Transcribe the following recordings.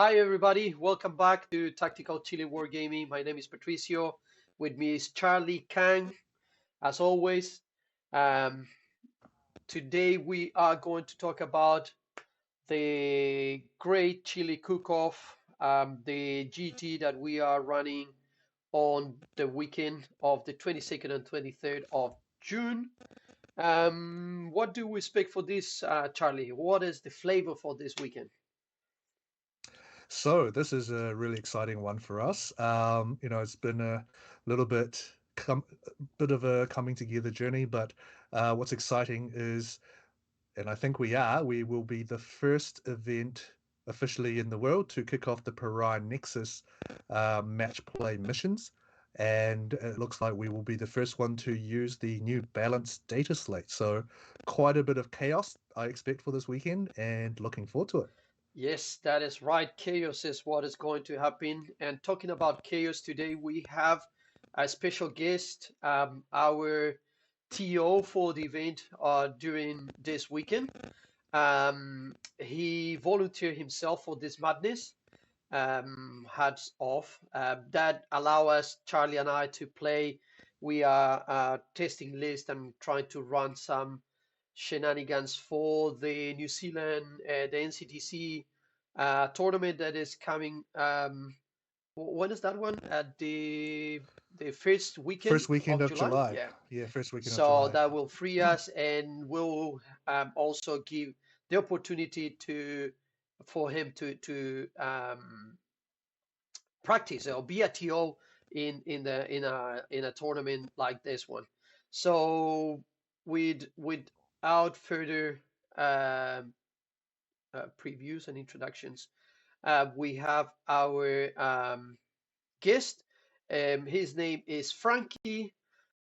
Hi everybody, welcome back to Tactical Chile Wargaming. My name is Patricio. With me is Charlie Kang, as always. Um, Today we are going to talk about the Great Chili Cook-off, the GT that we are running on the weekend of the 22nd and 23rd of June. What do we expect for this, Charlie? What is the flavor for this weekend? So this is a really exciting one for us. It's been a little bit of a coming together journey, but what's exciting is, and I think we will be the first event officially in the world to kick off the Pariah Nexus match play missions. And it looks like we will be the first one to use the new balanced data slate. So quite a bit of chaos I expect for this weekend and looking forward to it. Yes, that is right. Chaos is what is going to happen. And talking about chaos today, we have a special guest, our TO for the event during this weekend. He volunteered himself for this madness. Hats off. That allow us, Charlie and I, to play. We are testing list and trying to run some shenanigans for the New Zealand, the NCTC tournament that is coming. When is that one? At the first weekend First weekend of of July? July. Yeah. Yeah, first weekend of So July. that will free us and will also give the opportunity to for him to practice or be a TO in a tournament like this one. So without further um previews and introductions, we have our guest. His name is Frankie,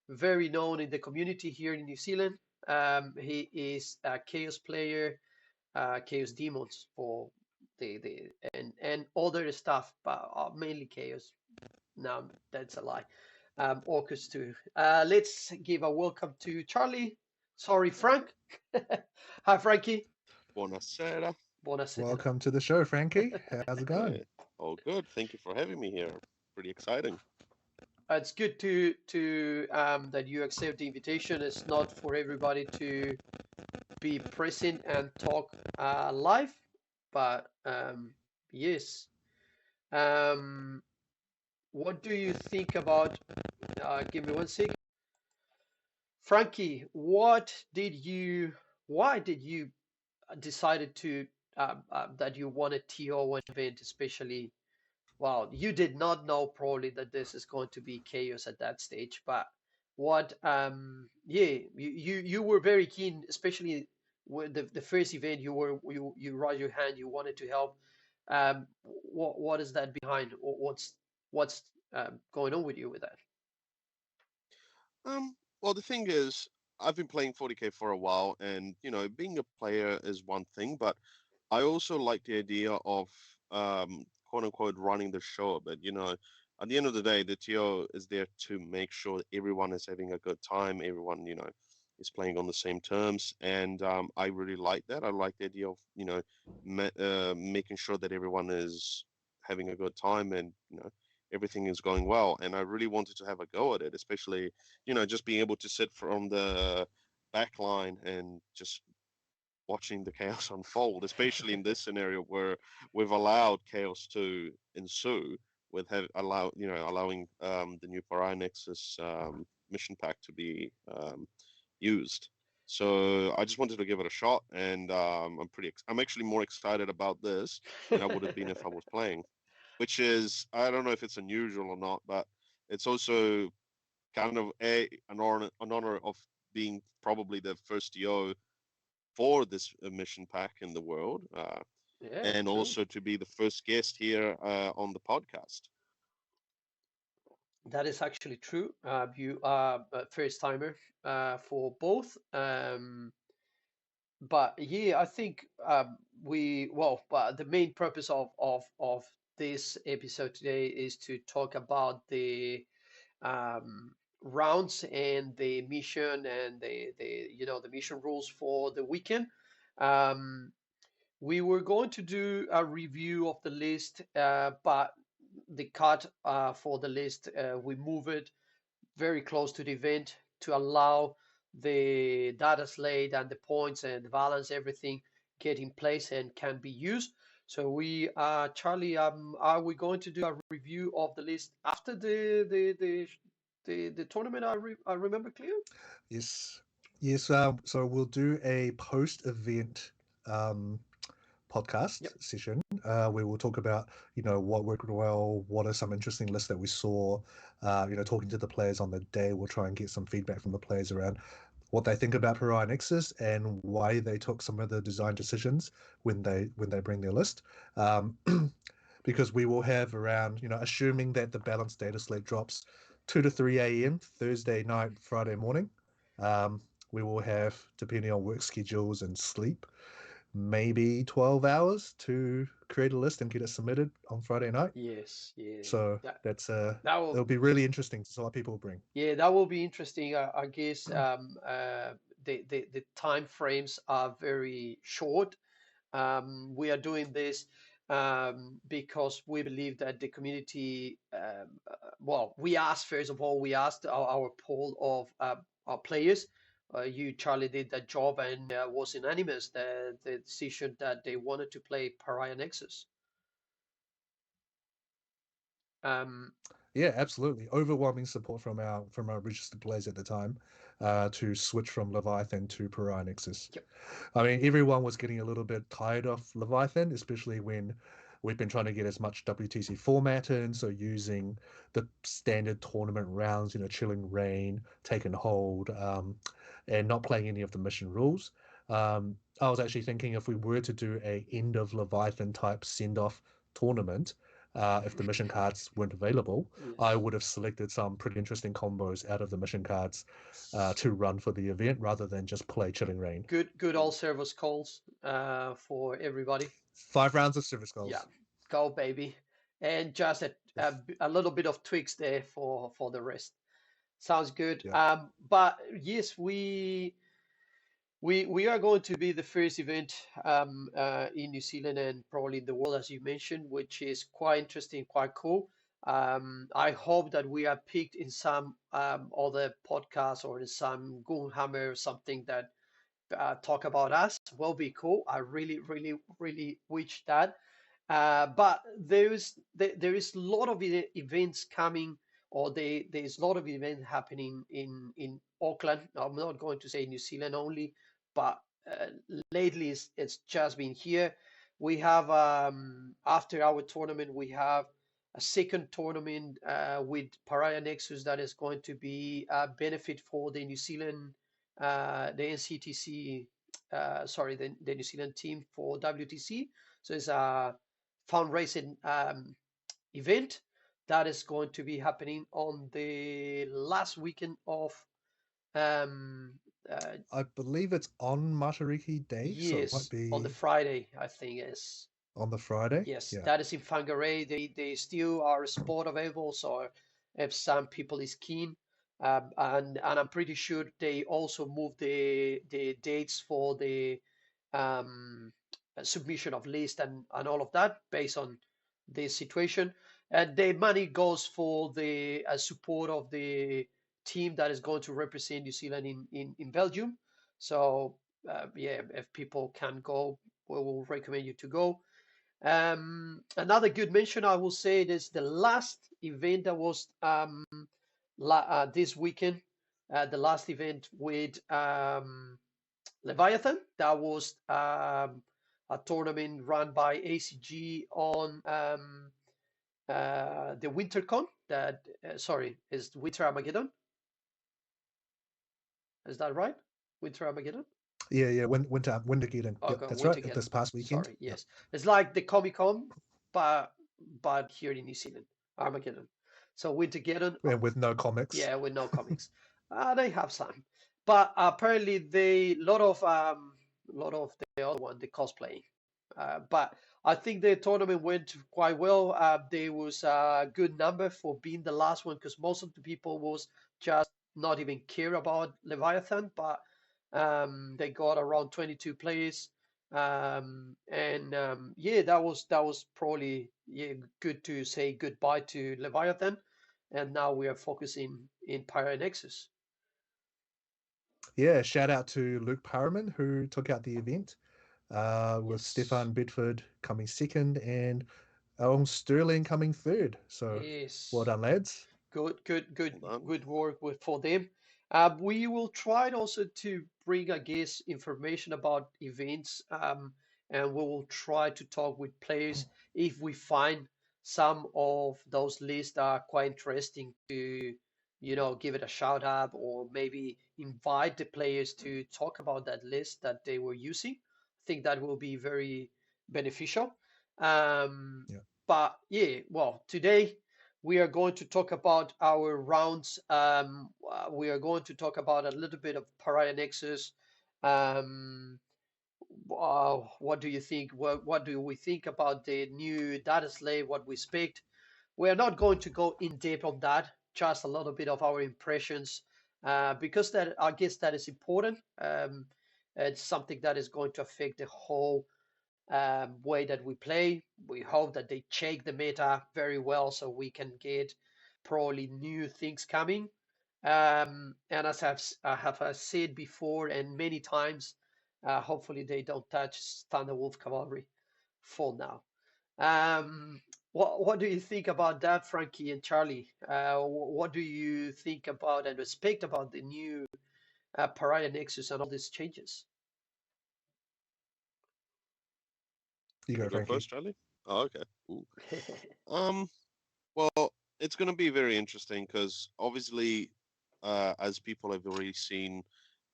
very known in the community here in New Zealand. He is a Chaos player, Chaos Demons for the and other stuff, but mainly Chaos. No, that's a lie. Orcus too. Let's give a welcome to Charlie. Sorry, Frank. Hi, Frankie. Buonasera. Buonasera. Welcome to the show, Frankie. How's it going? Hey, all good. Thank you for having me here. Pretty exciting. It's good to that you accept the invitation. It's not for everybody to be present and talk live, but yes. Um, what do you think about? Give me one second, Frankie. Why did you decided to that you wanted TO1 event, especially? Well, you did not know probably that this is going to be chaos at that stage, but yeah, you were very keen, especially with the first event. You raised your hand, you wanted to help. What is that behind? What's going on with you with that? Well, the thing is, I've been playing 40K for a while, and being a player is one thing, but I also like the idea of quote unquote running the show. But at the end of the day, the TO is there to make sure that everyone is having a good time. Everyone, is playing on the same terms, and I really like that. I like the idea of making sure that everyone is having a good time, and everything is going well. And I really wanted to have a go at it, especially just being able to sit from the back line and just watching the chaos unfold, especially in this scenario where we've allowed chaos to ensue with allowing the new Pariah Nexus mission pack to be used. So I just wanted to give it a shot, and I'm actually more excited about this than I would have been if I was playing, which is, I don't know if it's unusual or not, but it's also kind of an honor of being probably the first DO for this mission pack in the world, Yeah, and true. also to be the first guest here on the podcast. That is actually true. You are a first timer for both. But yeah, I think but the main purpose of this episode today is to talk about the rounds and the mission and the mission rules for the weekend. Um, We were going to do a review of the list, but the cut for the list, we move it very close to the event to allow the data slate and the points and the balance, everything get in place and can be used. So we, Charlie, are we going to do a review of the list after the tournament? I remember clear. Yes, yes. So we'll do a post-event podcast Yep. session where we'll talk about what worked well, what are some interesting lists that we saw, talking to the players on the day. We'll try and get some feedback from the players around what they think about Pariah Nexus and why they took some of the design decisions when they bring their list. Because we will have around, assuming that the balanced data slate drops 2 to 3 a.m. Thursday night, Friday morning. We will have, depending on work schedules and sleep, maybe 12 hours to create a list and get it submitted on Friday night. Yes, yeah. So that's it'll be really interesting to see what people bring. Yeah, that will be interesting. I guess the time frames are very short. We are doing this because we believe that the community, well, we asked, first of all, we asked our poll of our players. You, Charlie, did that job and was unanimous the decision that they wanted to play Pariah Nexus. Yeah, absolutely. Overwhelming support from our registered players at the time to switch from Leviathan to Pariah Nexus. Yep. I mean, everyone was getting a little bit tired of Leviathan, especially when we've been trying to get as much WTC format in, so using the standard tournament rounds, Chilling Reign, Take and Hold, and not playing any of the mission rules. I was actually thinking if we were to do a end of Leviathan type send-off tournament, if the mission cards weren't available, Yes. I would have selected some pretty interesting combos out of the mission cards to run for the event rather than just play Chilling Reign. Good old service calls for everybody. 5 rounds of service calls. Yeah, go baby, and just a little bit of tweaks there for the rest. Sounds good. Yeah. But yes, we are going to be the first event in New Zealand and probably in the world, as you mentioned, which is quite interesting, quite cool. I hope that we are picked in some other podcast or in some Goonhammer or something that talk about us. Will be cool. I really, really, really wish that. But there is a lot of events coming, or there's a lot of events happening in Auckland. I'm not going to say New Zealand only, but lately it's just been here. We have after our tournament, we have a second tournament with Pariah Nexus that is going to be a benefit for the New Zealand, the NCTC, sorry, the New Zealand team for WTC. So it's a fundraising event that is going to be happening on the last weekend of I believe it's on Matariki Day, yes, so it might be on the Friday, I think is. on the Friday. Yes, Yeah. that is in Whangarei. They still are a spot available, so if some people is keen, and I'm pretty sure they also moved the dates for the um, submission of list and all of that based on the situation. And the money goes for the support of the team that is going to represent New Zealand in Belgium. So yeah, if people can go, we will recommend you to go. Another good mention, I will say, it is the last event that was this weekend, the last event with Leviathan. That was a tournament run by ACG on the WinterCon. That sorry, is Winter Armageddon. Is that right? Winter Armageddon. Yeah. Wintergeddon. Oh, Yep, God, that's Winter right. Armageddon. This past weekend. Sorry, yes, it's like the Comic Con, but here in New Zealand, Armageddon. So Wintergeddon, And with no comics. yeah, with no comics. They have some, but apparently they lot of the other one, the cosplaying. But I think the tournament went quite well. There was a good number for being the last one because most of the people was just not even care about Leviathan, but they got around 22 players Yeah, that was probably, yeah, good to say goodbye to Leviathan, and now we are focusing in Pariah Nexus. Yeah, shout out to Luke Parriman who took out the event, with Yes, Stefan Bedford coming second and Sterling coming third. So well yes. done, lads. Well done. Good work for them. We will try also to bring, I guess, information about events, and we will try to talk with players if we find some of those lists are quite interesting to, give it a shout out, or maybe invite the players to talk about that list that they were using. I think that will be very beneficial. Um, Yeah. but yeah, well, today we are going to talk about our rounds. We are going to talk about a little bit of Pariah Nexus. Um, what do you think? What do we think about the new data slave? What we expect? We are not going to go in depth on that. Just a little bit of our impressions, because that, I guess, that is important. It's something that is going to affect the whole way that we play. We hope that they check the meta very well so we can get probably new things coming. And as I have said before and many times, hopefully they don't touch Thunderwolf Cavalry for now. What do you think about that, Frankie and Charlie? What do you think about and expect about the new Pariah Nexus and all these changes? You You go, go Frankie. first, Charlie. Oh, okay. Ooh. Um. Well, it's going to be very interesting because obviously, as people have already seen,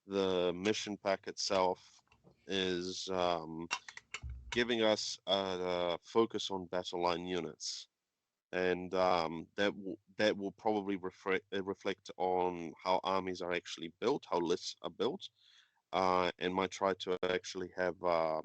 the mission pack itself is giving us a focus on battle line units, and that will probably reflect on how armies are actually built, how lists are built, and might try to actually have a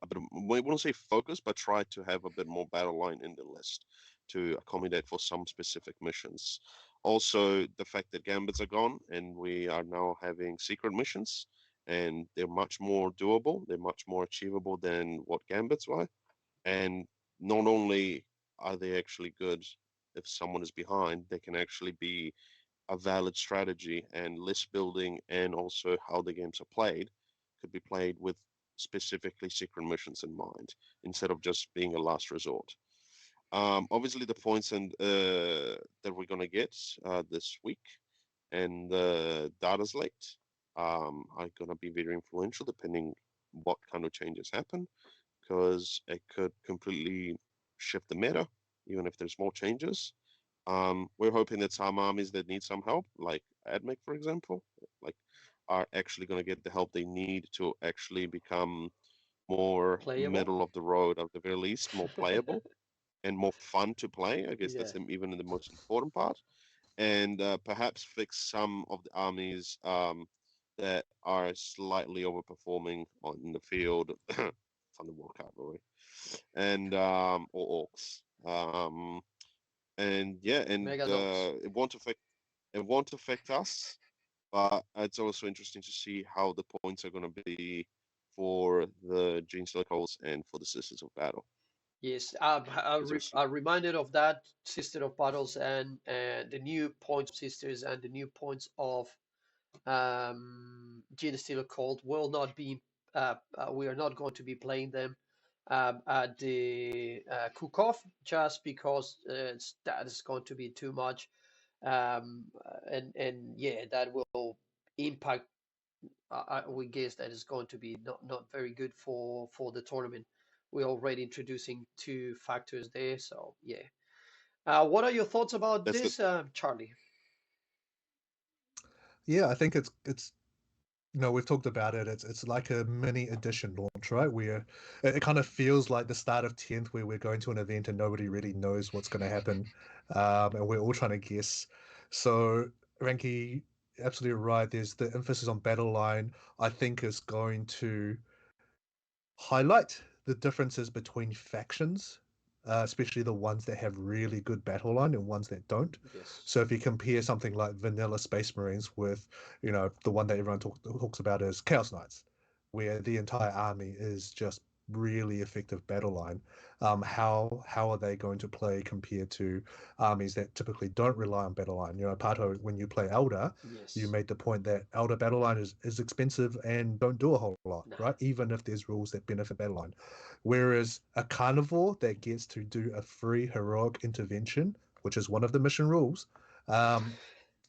bit of, we won't say focus, but try to have a bit more battle line in the list to accommodate for some specific missions. Also, the fact that gambits are gone and we are now having secret missions, and they're much more doable, they're much more achievable than what gambits were. And not only are they actually good if someone is behind, they can actually be a valid strategy, and list building and also how the games are played could be played with specifically secret missions in mind instead of just being a last resort. Obviously, the points and that we're gonna get this week and the data's late are gonna be very influential depending what kind of changes happen, because it could completely shift the meta even if there's more changes. We're hoping that some armies that need some help, like AdMech, for example, like are actually going to get the help they need to actually become more Playable? middle of the road, at the very least, more playable and more fun to play. I guess Yeah. that's even the most important part. And perhaps fix some of the armies that are slightly overperforming on in the field, Thunderbolt Cavalry, and or Orcs. And yeah, and Megadogs. it won't affect us, but it's also interesting to see how the points are going to be for the Gene Silicals and for the Sisters of Battle. Yes, It's also I'm reminded of that Sister of Battles, and the new points of Sisters and the new points of Gene Stealer Cold will not be. We are not going to be playing them at the cook-off, just because that is going to be too much, and yeah, that will impact. We guess that is going to be not very good for the tournament. We're already introducing two factors there, so yeah. What are your thoughts about that's the this, Charlie? Yeah, I think it's we've talked about it. It's like a mini edition launch, right? Where it kind of feels like the start of 10th, where we're going to an event and nobody really knows what's going to happen, and we're all trying to guess. So, Ranky, absolutely right. There's the emphasis on battle line. I think is going to highlight the differences between factions, especially the ones that have really good battle line and ones that don't. Yes. So if you compare something like vanilla Space Marines with, the one that everyone talks about as Chaos Knights, where the entire army is just really effective battle line. How are they going to play compared to armies that typically don't rely on battle line? You know, Pato, when you play Elder, Yes. you made the point that Elder battle line is expensive and don't do a whole lot, No. right? Even if there's rules that benefit battle line. Whereas a carnivore that gets to do a free heroic intervention, which is one of the mission rules,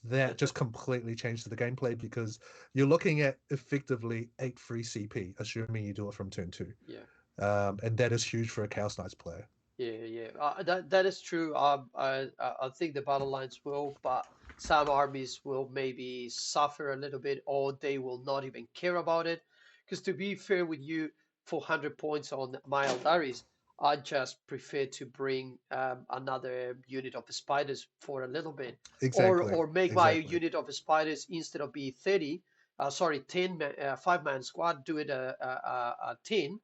that just completely changes the gameplay because you're looking at effectively 8 free CP, assuming you do it from turn 2. Yeah. And that is huge for a Chaos Knights player. Yeah. That is true. I think the battle lines will, but some armies will maybe suffer a little bit, or they will not even care about it. Because to be fair with you, 400 points on my Eldaris, I just prefer to bring another unit of spiders for a little bit, Exactly. or make my unit of spiders, instead of be 30, 10 5-man squad, do it a 10.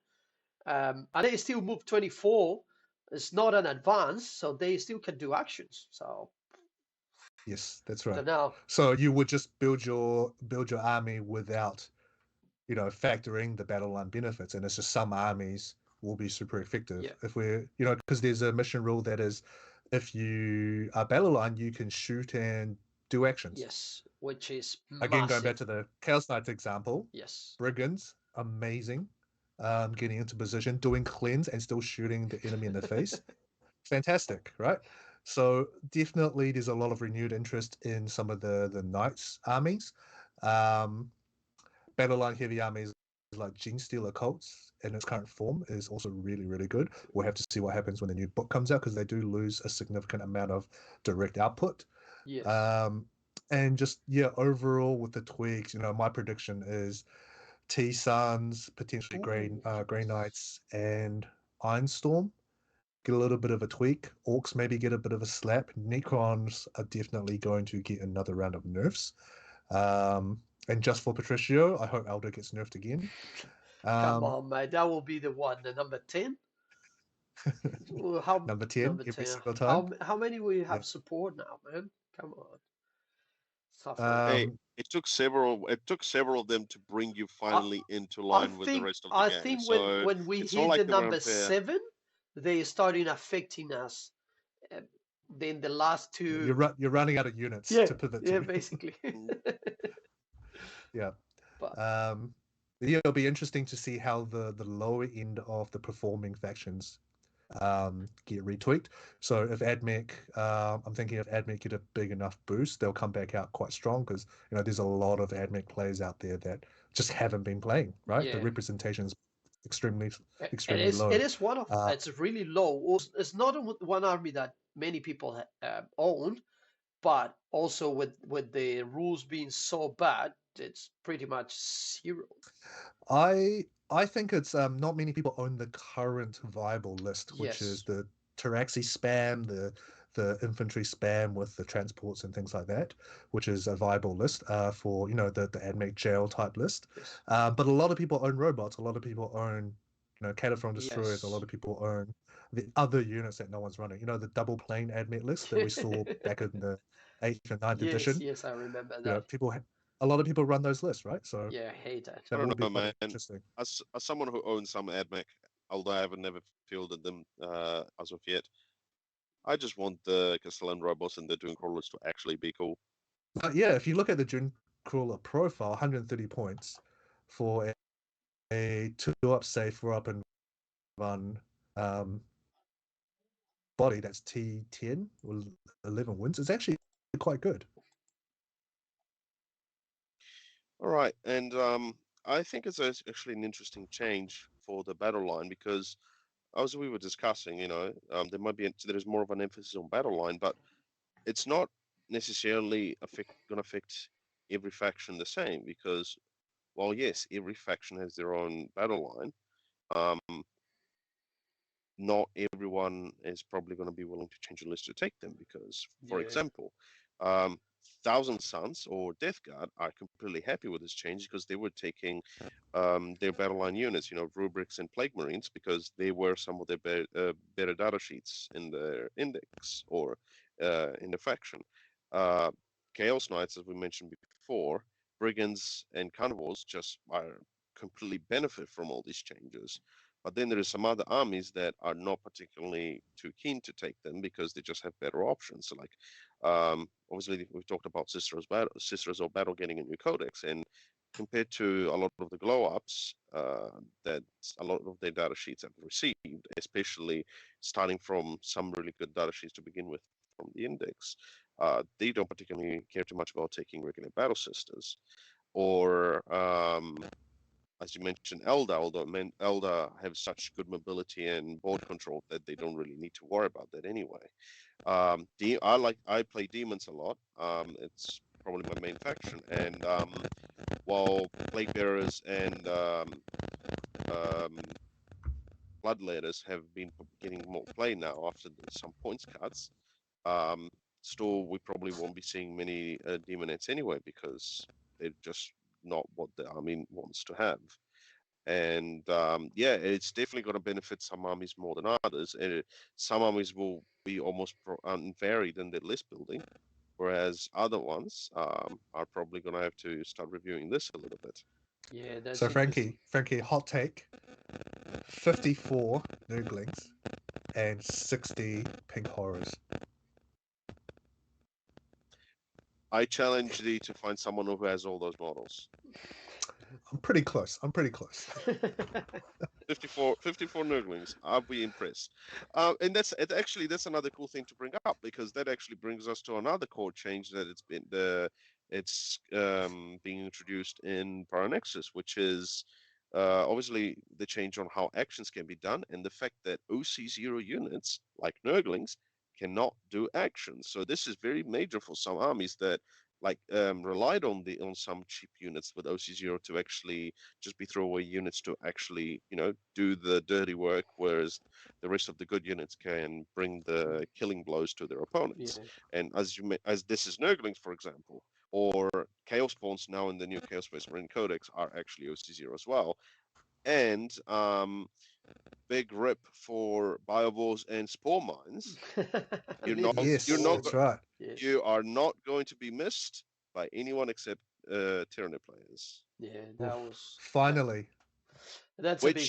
And they still move 24. It's not an advance, so they still can do actions. So yes, that's right. now, So you would just build your army without, factoring the battle line benefits, and it's just some armies will be super effective. Yeah. If we're, because there's a mission rule that is, if you are battle line, you can shoot and do actions. Yes, which is Again, massive. going back to the Chaos Knights example, Yes, Brigands, amazing. Getting into position, doing cleanse, and still shooting the enemy in the face. Fantastic, right? So definitely there's a lot of renewed interest in some of the Knights armies. Battle line heavy armies like Gene Stealer Cults in its current form is also really, really good. We'll have to see what happens when the new book comes out, because they do lose a significant amount of direct output. yes. And just, overall with the tweaks, my prediction is T-Suns, potentially Grey Knights, and Ironstorm get a little bit of a tweak. Orcs maybe get a bit of a slap. Necrons are definitely going to get another round of nerfs. And just for Patricio, I hope Elder gets nerfed again. Come on, mate. That will be the one, the number 10. How number 10 number every 10? single time. How many will you have Yep. support now, man? Come on. Suffer. Hey, it took several of them to bring you finally into line with the rest of the game. think So when we it's not hit like the they were number unfair. 7, they started affecting us. Then the last two. You're running out of units to pivot to. Yeah, basically. Yeah. But It'll be interesting to see how the lower end of the performing factions get retweaked. So if AdMech, I'm thinking if AdMech get a big enough boost, they'll come back out quite strong, because there's a lot of AdMech players out there that just haven't been playing, right? The yeah. representation is extremely It low. is one of it's really low. It's not one army that many people own, but also with the rules being so bad, it's pretty much zero. I think it's not many people own the current viable list, which is Yes. the Taraxi spam, the infantry spam with the transports and things like that, which is a viable list for the AdMech jail type list. Yes. But a lot of people own robots. A lot of people own Cataphrone destroyers. A Yes. lot of people own the other units that no one's running. The double plane AdMech list that we saw back in the 8th and 9th edition. Yes, I remember that. A lot of people run those lists, right? So yeah, I hate that. I that will don't be know, quite man. interesting. As someone who owns some AdMech, although I have never fielded them as of yet, I just want the Castellan robots and the Dune crawlers to actually be cool. Yeah, if you look at the Dune Crawler profile, 130 points for a 2-up save, 4-up and run body, that's T10 with 11 wins. It's actually quite good. All right, and I think it's actually an interesting change for the battle line, because as we were discussing, there is more of an emphasis on battle line, but it's not necessarily going to affect every faction the same, because while yes, every faction has their own battle line, not everyone is probably going to be willing to change a list to take them, because, for example, Thousand Suns or Death Guard are completely happy with this change, because they were taking their battle line units, rubrics and plague marines, because they were some of their better data sheets in their index or in the faction. Chaos Knights, as we mentioned before, brigands and carnivores just are completely benefit from all these changes. But then there are some other armies that are not particularly too keen to take them because they just have better options. So, like, obviously, we've talked about Sisters of Battle getting a new codex, and compared to a lot of the glow ups that a lot of their data sheets have received, especially starting from some really good data sheets to begin with from the index, they don't particularly care too much about taking regular battle sisters. Or, as you mentioned, Elder, although Elder have such good mobility and board control that they don't really need to worry about that anyway. I play demons a lot. It's probably my main faction, and while Plague Bearers and Bloodletters have been getting more play now after some points cuts, still we probably won't be seeing many demonettes anyway because they're just not what the army wants to have. And yeah, it's definitely going to benefit some armies more than others. And some armies will be almost unvaried in their list building, whereas other ones are probably going to have to start reviewing this a little bit. Yeah, that's So interesting. Frankie, hot take: 54 Nurglings and 60 pink horrors. I challenge thee to find someone who has all those models. I'm pretty close. 54 Nurglings. I'll be impressed. And that's another cool thing to bring up, because that actually brings us to another core change that it's being introduced in Pariah Nexus, which is obviously the change on how actions can be done, and the fact that OC0 units like Nurglings cannot do actions. So this is very major for some armies that relied on some cheap units with OC0 to actually just be throwaway units to actually do the dirty work, whereas the rest of the good units can bring the killing blows to their opponents. Yeah. And as this is Nurglings, for example, or Chaos Spawns now in the new Chaos Space Marine Codex are actually OC0 as well. And big rip for Biovores and Spore Mines. Yes, that's right. Yes. You are not going to be missed by anyone except Tyranny players. Yeah, that was finally. That's a big one.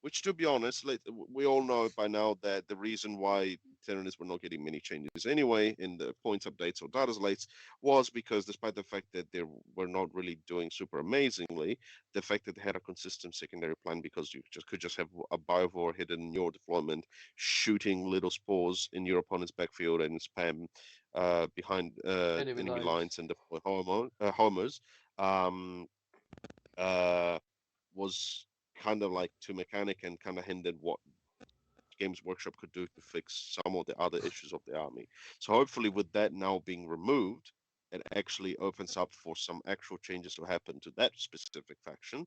Which, to be honest, we all know by now that the reason why Terranists were not getting many changes anyway in the points updates or data slates was because, despite the fact that they were not really doing super amazingly, the fact that they had a consistent secondary plan, because you could just have a Biovore hidden in your deployment, shooting little spores in your opponent's backfield and spam behind enemy lines and deploy homers. Was kind of like too mechanic and kind of hindered what Games Workshop could do to fix some of the other issues of the army. So hopefully with that now being removed, it actually opens up for some actual changes to happen to that specific faction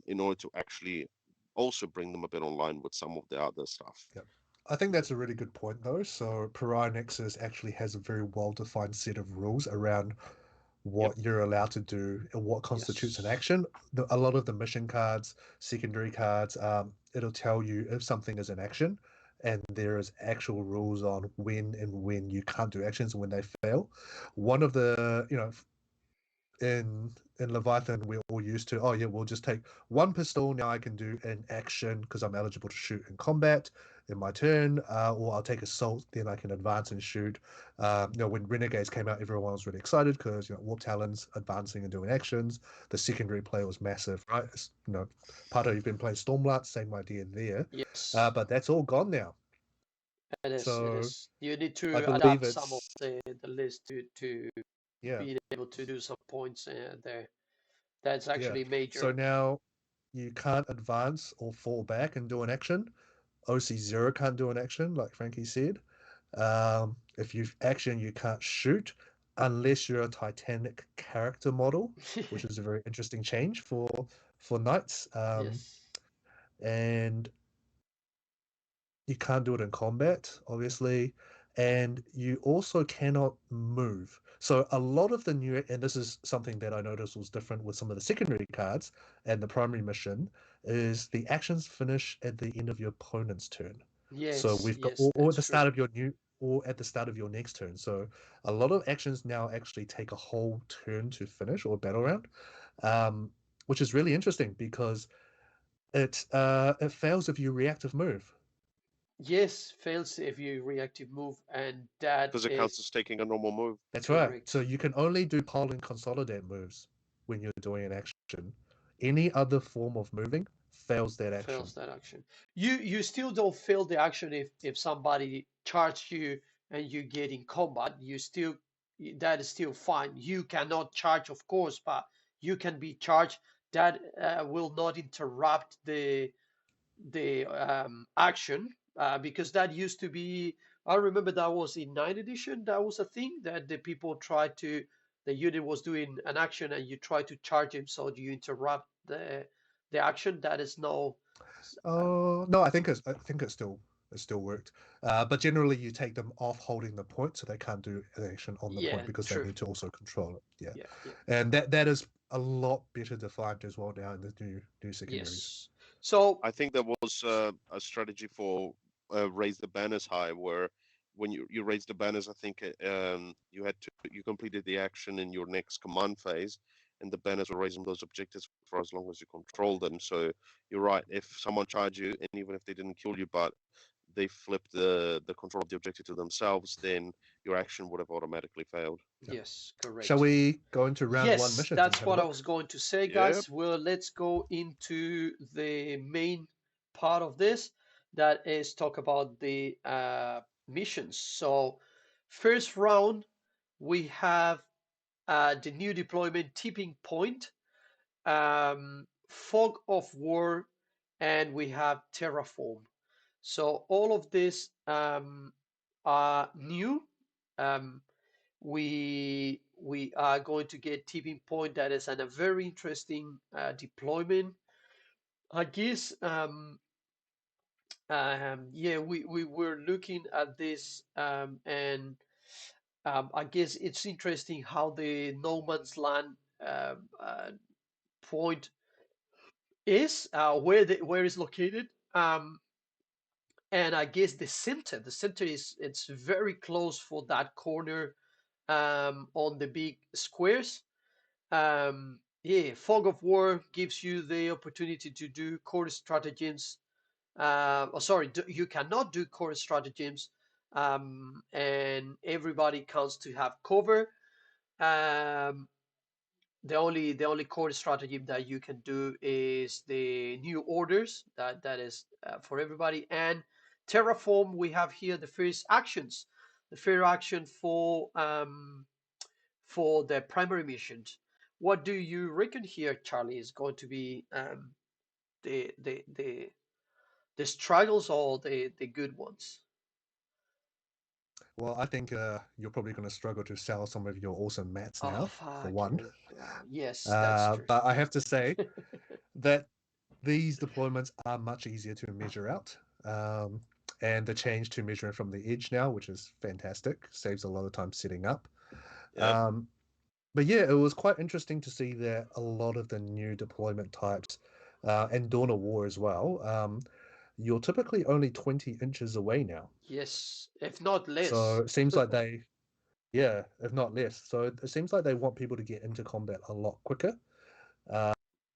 in order to actually also bring them a bit online with some of the other stuff. Yep. I think that's a really good point, though. So Pariah Nexus actually has a very well-defined set of rules around what you're allowed to do and what constitutes an action. A lot of the mission cards, secondary cards, it'll tell you if something is an action, and there is actual rules on when you can't do actions and when they fail. One of the, in Leviathan, we're all used to, we'll just take one pistol. Now I can do an action because I'm eligible to shoot in combat in my turn, or I'll take assault, then I can advance and shoot. When Renegades came out, everyone was really excited because Warp Talons advancing and doing actions. The secondary play was massive, right? Pato, you've been playing Stormlight, same idea there. Yes. But that's all gone now. It is. So it is. You need to I adapt some of the list to yeah. be able to do some points there. That's actually major. So now you can't advance or fall back and do an action. OC0 can't do an action, like Frankie said. If you action, you can't shoot unless you're a Titanic character model, which is a very interesting change for knights. Yes. And you can't do it in combat, obviously, and you also cannot move. So a lot of the new, and this is something that I noticed was different with some of the secondary cards and the primary mission, is the actions finish at the end of your opponent's turn. Yes. So we've got or at the start of your at the start of your next turn. So a lot of actions now actually take a whole turn to finish, or battle round. which is really interesting because it fails if you reactive move. Yes, fails if you reactive move, and that Because it counts as taking a normal move. That's right. correct. So you can only do pole and consolidate moves when you're doing an action. Any other form of moving fails that action. Fails that action. You still don't fail the action if somebody charges you and you get in combat. You still that is still fine. You cannot charge, of course, but you can be charged. That will not interrupt the action because that used to be. I remember that was in 9th edition. That was a thing that the people tried to. The unit was doing an action and you try to charge him, so you interrupt the action. That is no. Oh no, I think it still worked. But generally, you take them off holding the point, so they can't do an action on the Yeah, point because true. they need to also control it. Yeah, Yeah. and that is a lot better defined as well now in the new secondaries. Yes. So I think there was a strategy for raise the banners high, where when you raise the banners, I think you completed the action in your next command phase, and the banners were raising those objectives for as long as you control them. So you're right. If someone charged you, and even if they didn't kill you, but they flipped the control of the objective to themselves, then your action would have automatically failed. yes, correct. Shall we go into round one Yes, missions? that's what I was going to say, guys. Yep. Well, let's go into the main part of this, that is talk about the missions. So, first round, we have the new deployment tipping point, fog of war, and we have terraform. So all of this are new. Um, we are going to get tipping point that is a very interesting deployment. I guess yeah, we were looking at this and I guess it's interesting how the no man's land point is where is located. And I guess the center is it's very close for that corner on the big squares. Yeah, fog of war gives you the opportunity to do core stratagems. Sorry, you cannot do core stratagems, and everybody counts to have cover. Um, the only core strategy that you can do is the new orders. That is for everybody. And terraform, we have here the first actions. The first action for the primary missions. What do you reckon here, Charlie, is going to be the the the the struggles or the good ones? Well, I think you're probably going to struggle to sell some of your awesome mats Oh, now, for one. yes, that's true. But I have to say that these deployments are much easier to measure out. And the change to measuring from the edge now, which is fantastic, saves a lot of time setting up. Yep. But yeah, it was quite interesting to see that a lot of the new deployment types and Dawn of War as well, you're typically only 20 inches away now. Yes, if not less. So it seems like yeah, if not less. So it seems like they want people to get into combat a lot quicker.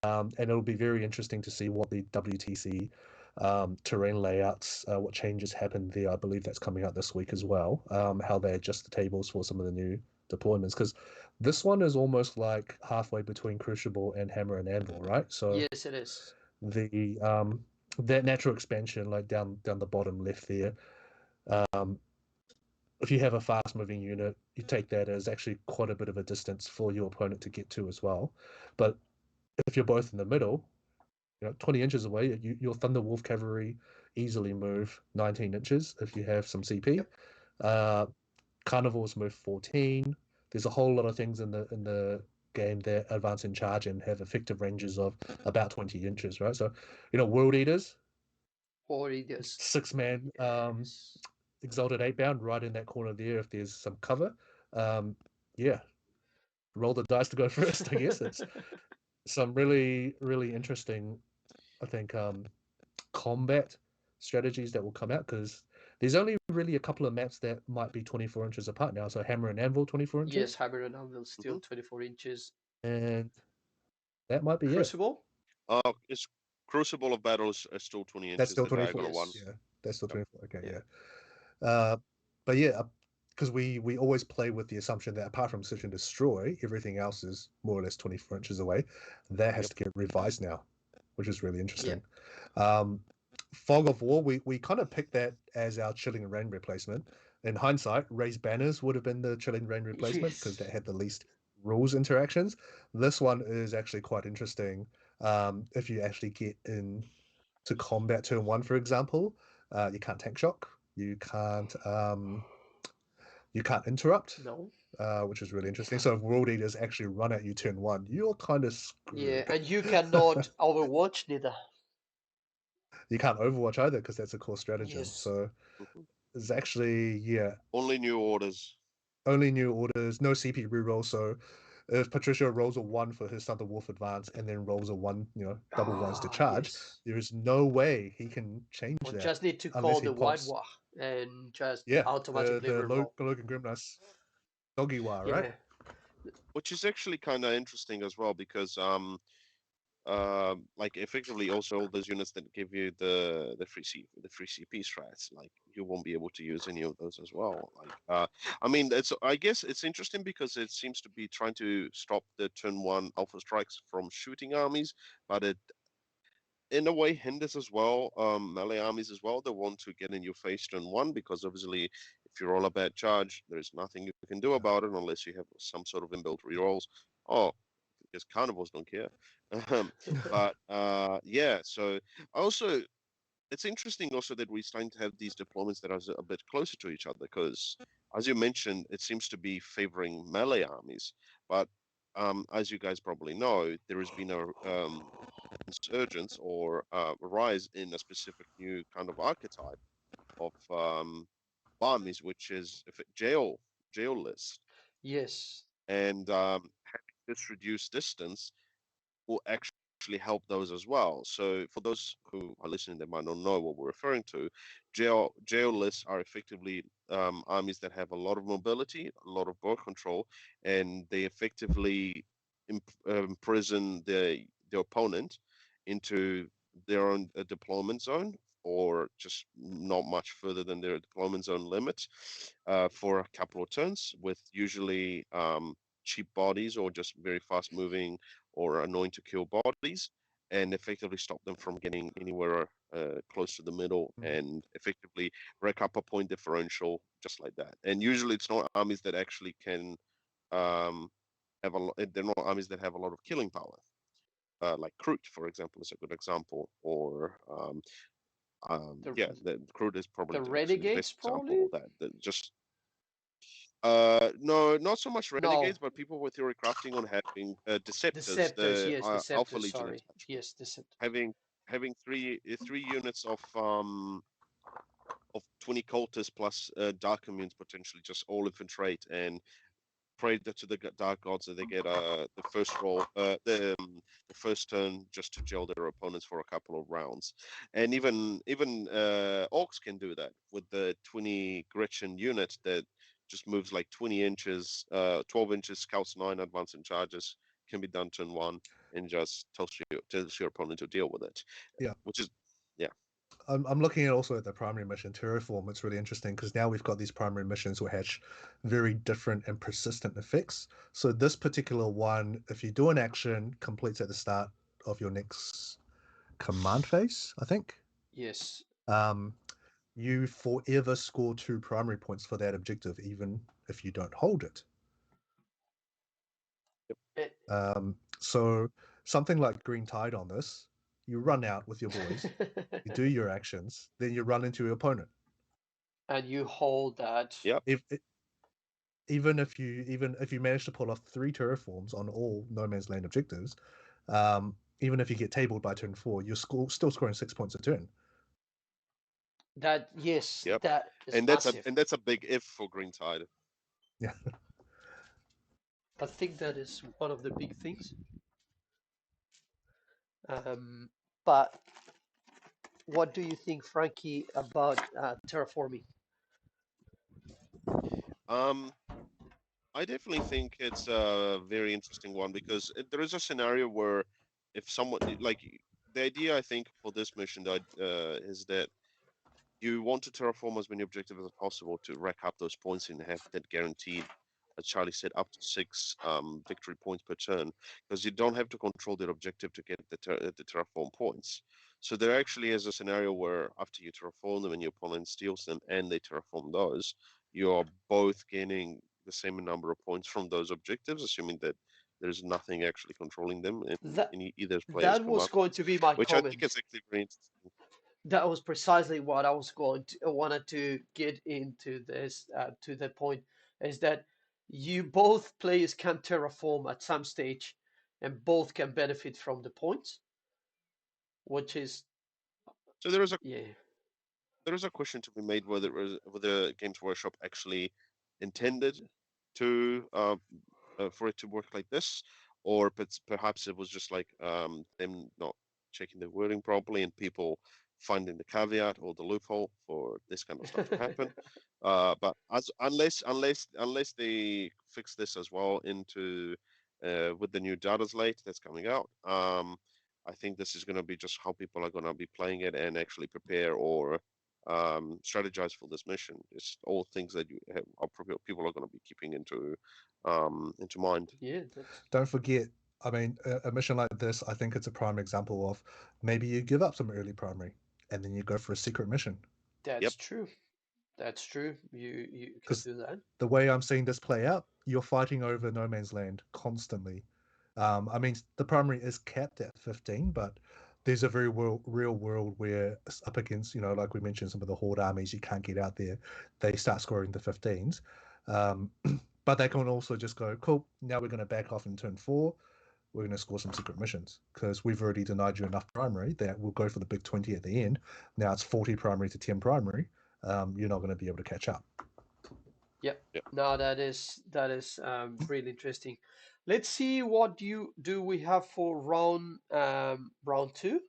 And it'll be very interesting to see what the WTC terrain layouts, what changes happen there. I believe that's coming out this week as well. How they adjust the tables for some of the new deployments, because this one is almost like halfway between Crucible and Hammer and Anvil, right? So yes, it is. the that natural expansion, like down the bottom left there. If you have a fast moving unit, you take that as actually quite a bit of a distance for your opponent to get to as well. But if you're both in the middle, 20 inches away, your Thunder Wolf cavalry easily move 19 inches if you have some CP. Yep. Carnivores move 14. There's a whole lot of things in the game that advance in charge and have effective ranges of about 20 inches, right? So, World Eaters, Or it is. 6-man Yes. Exalted 8-bound right in that corner there if there's some cover. Yeah, roll the dice to go first, I guess. It's some really, really interesting, I think, combat strategies that will come out, because there's only really a couple of maps that might be 24 inches apart now. So Hammer and Anvil, 24 inches. Yes, Hammer and Anvil still Mhm. 24 inches. And That might be it. Crucible? It's Crucible of Battle is still 20 That's inches, still the 24. diagonal one. Yeah, that's still 24. Okay, Yeah. yeah. But yeah, because we always play with the assumption that apart from Search and Destroy, everything else is more or less 24 inches away. That has to get revised now, which is really interesting. Fog of War, we kind of picked that as our Chilling Rain replacement. In hindsight, Raised Banners would have been the Chilling Rain replacement because that had the least rules interactions. This one is actually quite interesting. If you actually get in to combat turn 1, for example, you can't tank shock, you can't interrupt, No. which is really interesting. So if World Eaters actually run at you turn 1, you're kind of screwed. Yeah, and you cannot Overwatch neither. You can't Overwatch either because that's a core stratagem. Yes. So it's actually only new orders. Only new orders, no CP reroll. So if Patricia rolls a 1 for his Thunder Wolf advance and then rolls a 1, double ones to charge, Yes. there is no way he can change Or that. just need to call unless he the White pops. War and just Yeah, automatically the reroll. Logan Grimness Doggy War, Yeah. right? Which is actually kind of interesting as well because like effectively also all those units that give you the free CP strats, like you won't be able to use any of those as well. Like I mean, I guess it's interesting because it seems to be trying to stop the turn 1 alpha strikes from shooting armies, but it in a way hinders as well melee armies as well. They want to get in your face turn 1 because obviously if you roll a bad charge, there's nothing you can do about it unless you have some sort of inbuilt rerolls. Oh, because carnivores don't care. But yeah, so also it's interesting also that we're starting to have these deployments that are a bit closer to each other because, as you mentioned, it seems to be favoring melee armies. But as you guys probably know, there has been a insurgence or rise in a specific new kind of archetype of armies, which is jail list, Yes. and having this reduced distance will actually help those as well. So for those who are listening that might not know what we're referring to, jail lists are effectively armies that have a lot of mobility, a lot of board control, and they effectively imprison the opponent into their own deployment zone or just not much further than their deployment zone limit for a couple of turns with usually cheap bodies or just very fast moving or annoying to kill bodies and effectively stop them from getting anywhere close to the middle and effectively rack up a point differential just like that. And usually it's not armies that actually can have they're not armies that have a lot of killing power. Like Kroot, for example, is a good example. Or the Kroot is probably the actually the Renegades, best example probably? of that. Just no, not so much renegades, but people were theory crafting on having deceptors, Deceptors, the yes, Alpha Deceptors, Legion sorry. attachment. Yes, Deceptors. Having three units of 20 cultists plus dark immunes potentially just all infiltrate and pray to the dark gods that they get the first roll, the first turn just to jail their opponents for a couple of rounds, and even orcs can do that with the 20 Gretchen unit that just moves like 20 inches, 12 inches, scouts 9, advance and charges, can be done turn 1 and just tells your opponent to deal with it. Yeah, which is yeah. I'm looking at also at the primary mission Terraform. It's really interesting because now we've got these primary missions which have very different and persistent effects. So this particular one, if you do an action, completes at the start of your next command phase, I think. Yes. You forever score 2 primary points for that objective, even if you don't hold it. So something like Green Tide on this, you run out with your boys, you do your actions, then you run into your opponent. And you hold that. Yep. Even if you manage to pull off 3 terraforms on all No Man's Land objectives, even if you get tabled by turn 4, you're still scoring 6 points a turn. That yes, Yep. that is And massive. that's a big if for Green Tide. Yeah. I think that is one of the big things. But what do you think, Frankie, about terraforming? I definitely think it's a very interesting one because there is a scenario where if someone like the idea, I think, for this mission is that you want to terraform as many objectives as possible to rack up those points and have that guaranteed, as Charlie said, up to 6 victory points per turn, because you don't have to control that objective to get the terraform points. So there actually is a scenario where after you terraform them and your opponent steals them and they terraform those, you are both gaining the same number of points from those objectives, assuming that there's nothing actually controlling them That in either player's that was command going points, to be my which I think comment. is actually very interesting. That was precisely what I was wanted to get into this to the point is that you both players can terraform at some stage, and both can benefit from the points, which is So there is a yeah. there is a question to be made whether Games Workshop actually intended to for it to work like this, or perhaps it was just like them not checking the wording properly and people finding the caveat or the loophole for this kind of stuff to happen. But unless they fix this as well into with the new data slate that's coming out, I think this is going to be just how people are going to be playing it and actually prepare or strategize for this mission. It's all things that people are going to be keeping into mind. Yeah, that's Don't forget, I mean, a mission like this, I think it's a prime example of maybe you give up some early primary and then you go for a secret mission. Yep. true. That's true. You can Because do that. the way I'm seeing this play out, you're fighting over no man's land constantly. I mean, the primary is capped at 15, but there's a very real world where it's up against, like we mentioned, some of the horde armies, you can't get out there. They start scoring the 15s. But they can also just go, cool, now we're going to back off in turn 4. We're going to score some secret missions because we've already denied you enough primary that we'll go for the big 20 at the end. Now it's 40 primary to 10 primary. You're not going to be able to catch up. Yep. Yep. No, that is really interesting. Let's see what do we have for round 2.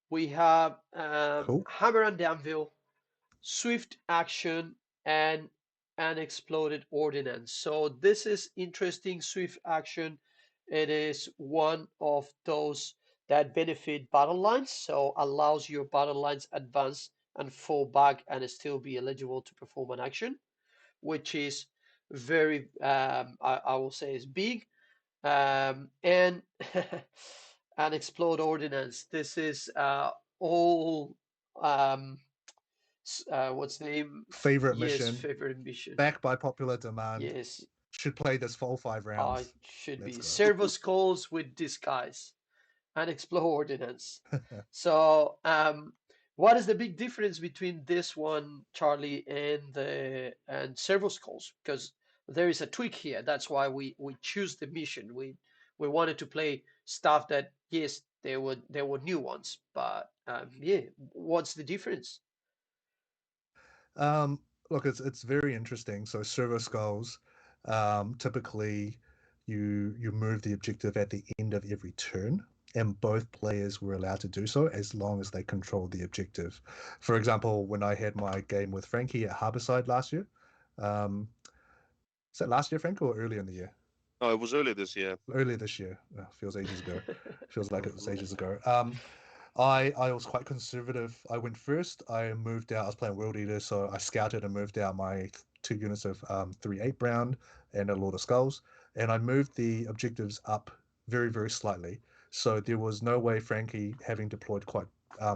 We have Cool. Hammer and Anvil, Swift Action, and Unexploded Ordnance. So this is interesting. Swift Action. It is one of those that benefit battle lines, so allows your battle lines advance and fall back and still be eligible to perform an action, which is very, I will say, is big. And and explode ordnance. This is all what's the name? Favorite Yes, mission, favorite mission. backed by popular demand. Yes, Should play this for all 5 rounds. should Let's be go. servo skulls with disguise and explode ordnance. So, what is the big difference between this one, Charlie, and servo skulls? Because there is a tweak here. That's why we choose the mission. We wanted to play stuff that, yes, there were new ones, but yeah, what's the difference? Look, it's very interesting. So servo skulls, typically you move the objective at the end of every turn, and both players were allowed to do so as long as they controlled the objective. For example, when I had my game with Frankie at Harborside last year, is that last year, Frank, or earlier in the year? Oh, it was earlier this year. Earlier this year. Feels ages ago. Feels like it was ages ago. I was quite conservative. I went first. I moved out. I was playing World Eater, so I scouted and moved out my 2 units of 3/8 Brown and a Lord of Skulls, and I moved the objectives up very, very slightly. So there was no way Frankie, having deployed quite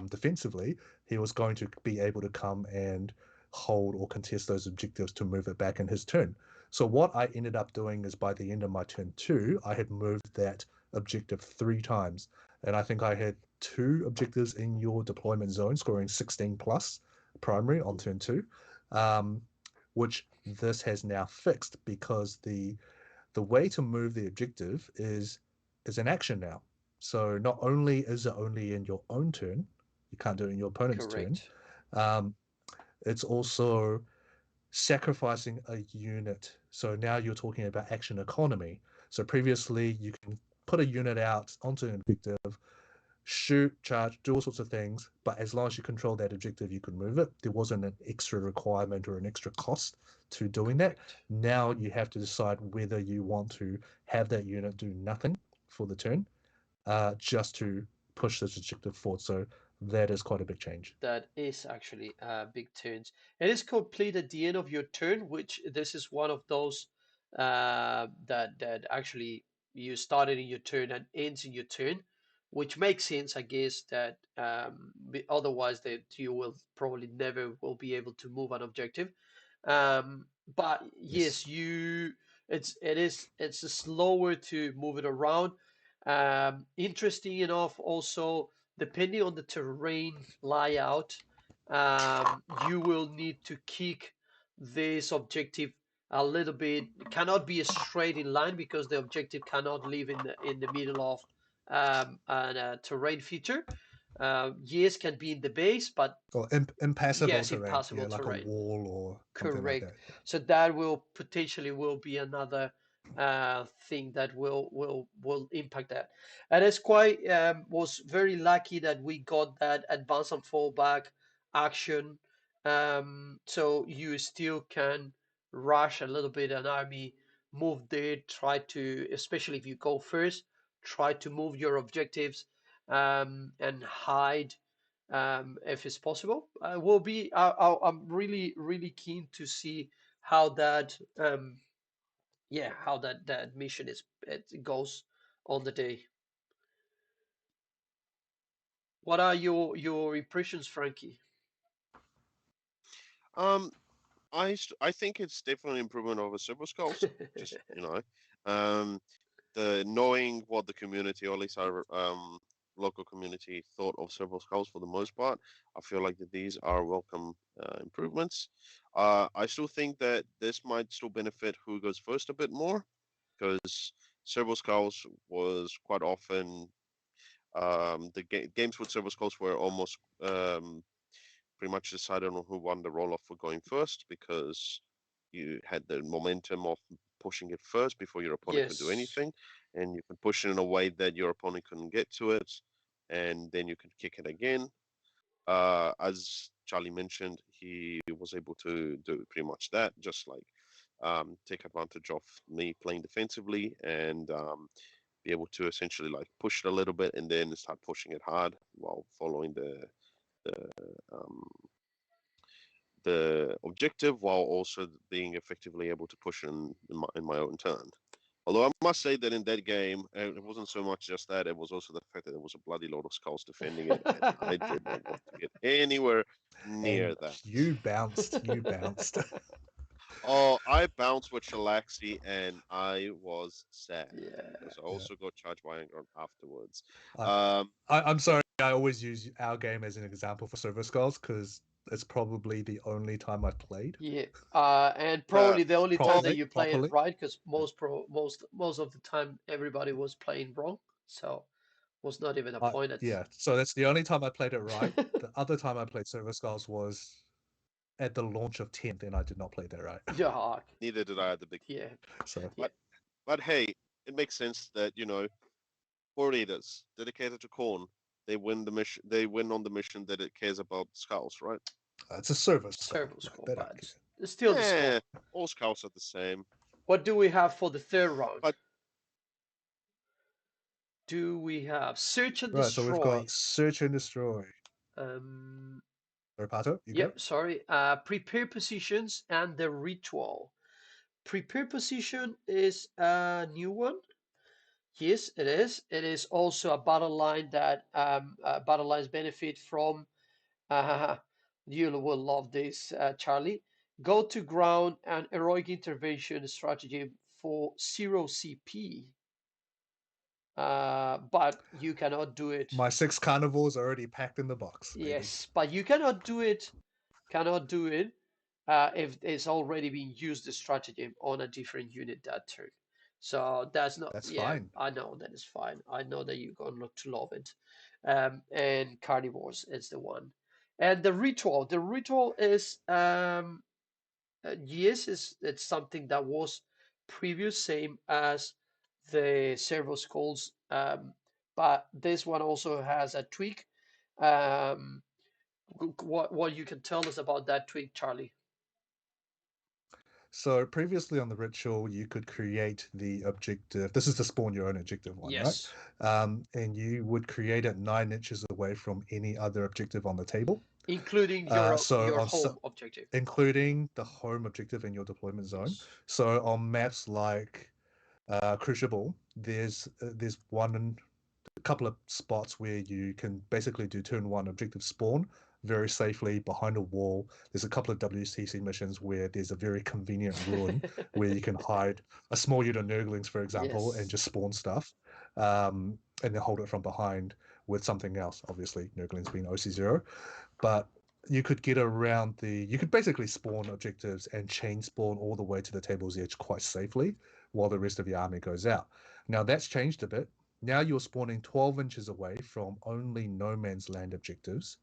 defensively, he was going to be able to come and hold or contest those objectives to move it back in his turn. So what I ended up doing is by the end of my turn 2, I had moved that objective 3 times. And I think I had 2 objectives in your deployment zone scoring 16 plus primary on turn 2, which this has now fixed because the way to move the objective is an action now. So not only is it only in your own turn, you can't do it in your opponent's turn. Correct. It's also sacrificing a unit. So now you're talking about action economy. So previously you can put a unit out onto an objective, shoot, charge, do all sorts of things, but as long as you control that objective, you could move it. There wasn't an extra requirement or an extra cost to doing that. Correct. Now you have to decide whether you want to have that unit do nothing for the turn, just to push this objective forward. So that is quite a big change. That is actually big turns. It is complete at the end of your turn, which this is one of those that actually you started in your turn and ends in your turn, which makes sense, I guess, that otherwise that you will probably never will be able to move an objective. But yes, it's slower to move it around. Interesting enough, also depending on the terrain layout, you will need to kick this objective a little bit. It cannot be a straight in line because the objective cannot live in the middle of a terrain feature. Yes, can be in the base, but Or impassable yes, terrain, impassable like terrain. a wall or something like Correct. that. Yeah. So that will potentially will be another thing that will impact that. And it's quite was very lucky that we got that advance and fallback action. So you still can rush a little bit an army, move there, try to, especially if you go first, try to move your objectives and hide if it's possible. Will be. I'm really keen to see how that how that mission it goes on the day. What are your impressions, Frankie? Um, I think it's definitely an improvement over Silver Skulls. Just um, the knowing what the community, or at least our local community, thought of Silver Skulls for the most part. I feel like that these are welcome improvements. I still think that this might still benefit who goes first a bit more, because Silver Skulls was quite often the games with Silver Skulls were almost pretty much decided on who won the roll off for going first, because you had the momentum of pushing it first before your opponent could do Yes. anything, and you could push it in a way that your opponent couldn't get to it, and then you could kick it again. As Charlie mentioned, he was able to do pretty much that, just like take advantage of me playing defensively and be able to essentially like push it a little bit and then start pushing it hard while following the um, the objective, while also being effectively able to push in my own turn. Although I must say that in that game, it wasn't so much just that; it was also the fact that there was a bloody load of skulls defending it, and I did not want to get anywhere near And that. you bounced. You bounced. Oh, I bounced with Shalaxi, and I was sad Yeah. because I Yeah. also got charged by Angron afterwards. I, Um, I'm sorry. I always use our game as an example for Silver Skulls because it's probably the only time I've played. Yeah. And uh, probably the only time that Properly, you play it properly. right, because most of the time everybody was playing wrong, so was not even a point at. Yeah, so that's the only time I played it right. The other time I played Silver Skulls was at the launch of 10th, and I did not play that right. Yeah. neither did I at the big. Yeah. So Yeah. But hey, it makes sense that horde eaters dedicated to corn, they win the mission. They win on the mission that it cares about skulls, right? it's a Silver Skull. Servo Right, score, that I but get. it's still the score. All skulls are the same. What do we have for the third round? But Do we have search and Right, so we've destroy? got Search and Destroy. Um, Pato, you go. yep, sorry. Prepare positions and the ritual. Prepare position is a new one. Yes, it is. It is also a battle line that battle lines benefit from. Uh, you will love this, Charlie. Go to ground and heroic intervention strategy for 0 CP. But you cannot do it. My 6 carnivores are already packed in the box, baby. Yes, but you cannot do it. Cannot do it if it's already been used the stratagem on a different unit that turn. So that's not. That's Yeah, fine. I know that is fine. I know that you're going to love it. And carnivores is the one. And the ritual. The ritual is yes, it's something that was previous, same as the servo skulls, but this one also has a tweak. Um, what you can tell us about that tweak, Charlie? So previously on the ritual, you could create the objective. This is to spawn your own objective one, Yes. right? And you would create it 9 inches away from any other objective on the table. Including So your on home objective. including the home objective in your deployment zone. Yes. So on maps like Crucible, there's a couple of spots where you can basically do turn one objective spawn very safely behind a wall. There's a couple of WTC missions where there's a very convenient ruin where you can hide a small unit of Nurglings, for example, Yes. and just spawn stuff, and then hold it from behind with something else. Obviously, Nurglings being OC0, but you could get around you could basically spawn objectives and chain spawn all the way to the table's edge quite safely while the rest of your army goes out. Now that's changed a bit. Now you're spawning 12 inches away from only no man's land objectives.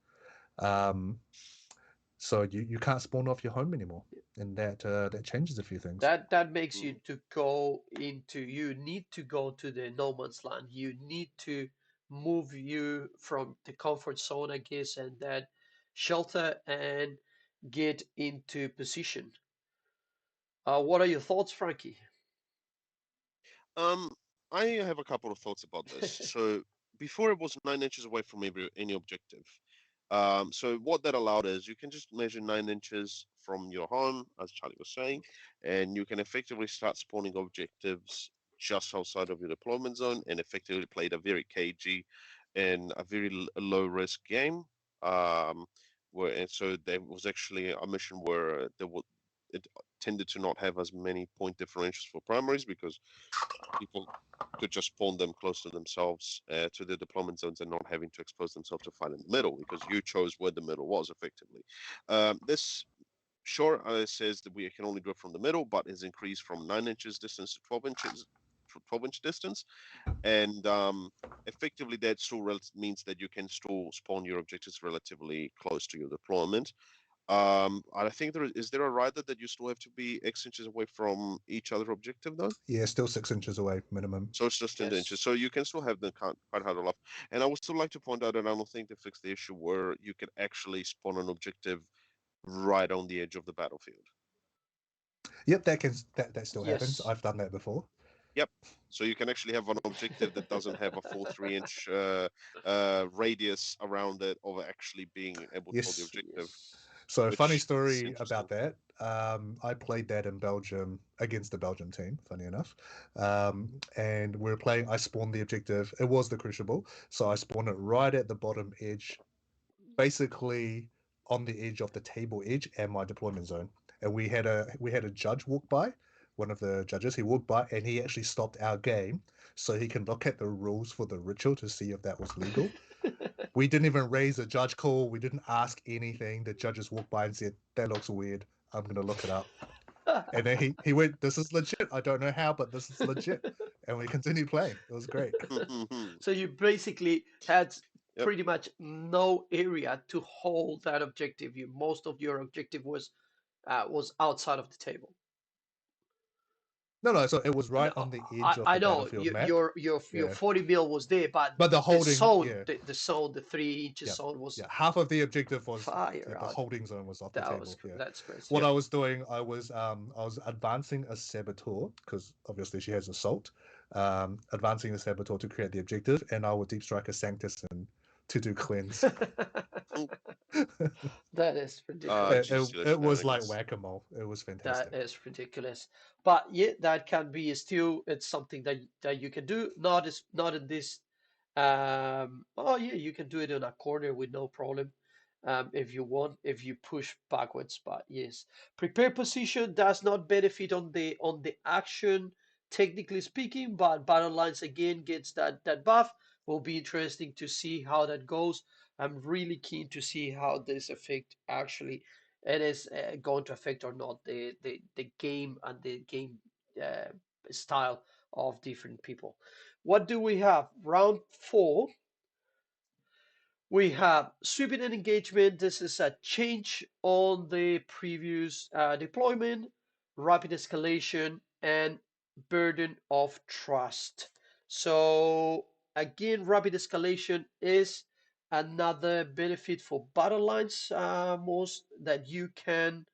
So you can't spawn off your home anymore, and that changes a few things. That makes you to go into. You need to go to the no man's land. You need to move you from the comfort zone, I guess, and that shelter and get into position. What are your thoughts, Frankie? I have a couple of thoughts about this. So before it was 9 inches away from any objective. So what that allowed is you can just measure 9 inches from your home, as Charlie was saying, and you can effectively start spawning objectives just outside of your deployment zone and effectively played a very cagey and a very low risk game. And so there was actually a mission where it tended to not have as many point differentials for primaries because people could just spawn them close to themselves to their deployment zones and not having to expose themselves to fight in the middle because you chose where the middle was effectively. This sure says that we can only do it from the middle, but is increased from 9 inches distance to 12 inches. 12-inch distance, and effectively that still means that you can still spawn your objectives relatively close to your deployment. I think is there a rider that you still have to be X inches away from each other objective though? Yeah, still 6 inches away minimum. So it's just 10 inches. So you can still have them quite hard enough. And I would still like to point out that I don't think they fixed the issue where you can actually spawn an objective right on the edge of the battlefield. Yep, that still happens. I've done that before. Yep. So you can actually have an objective that doesn't have a full 3-inch radius around it of actually being able to hold the objective. So funny story about that. I played that in Belgium against the Belgium team, funny enough. And we were playing, I spawned the objective. It was the Crucible. So I spawned it right at the bottom edge, basically on the edge of the table edge and my deployment zone. And we had a judge walk by, one of the judges. He walked by and he actually stopped our game so he can look at the rules for the ritual to see if that was legal. We didn't even raise a judge call. We didn't ask anything. The judge just walked by and said, "That looks weird. I'm going to look it up." And then he went, "This is legit. I don't know how, but this is legit." And we continued playing. It was great. So you basically had pretty much no area to hold that objective. Most of your objective was outside of the table. No. So it was right on the edge of the battlefield map. Your 40 mil was there, but the holding zone, the zone, the 3 inches zone was half of the objective was fire. The holding zone was off the table. That's crazy. What I was doing, I was advancing a saboteur because obviously she has assault. Advancing a saboteur to create the objective, and I would deep strike a Sanctus and to do cleanse. That is ridiculous. It was like whack-a-mole. It was fantastic. That is ridiculous. But yeah, that can be still. It's something that you can do. Not in this. Oh yeah, you can do it in a corner with no problem. If you want, if you push backwards. But yes, prepare position does not benefit on the action, technically speaking. But battle lines again gets that buff. Will be interesting to see how that goes. I'm really keen to see how this effect actually it is going to affect or not the game and the game style of different people. What do we have? Round 4. We have sweeping and engagement. This is a change on the previous deployment, rapid escalation, and burden of trust. So again, rapid escalation is another benefit for battle lines most that you can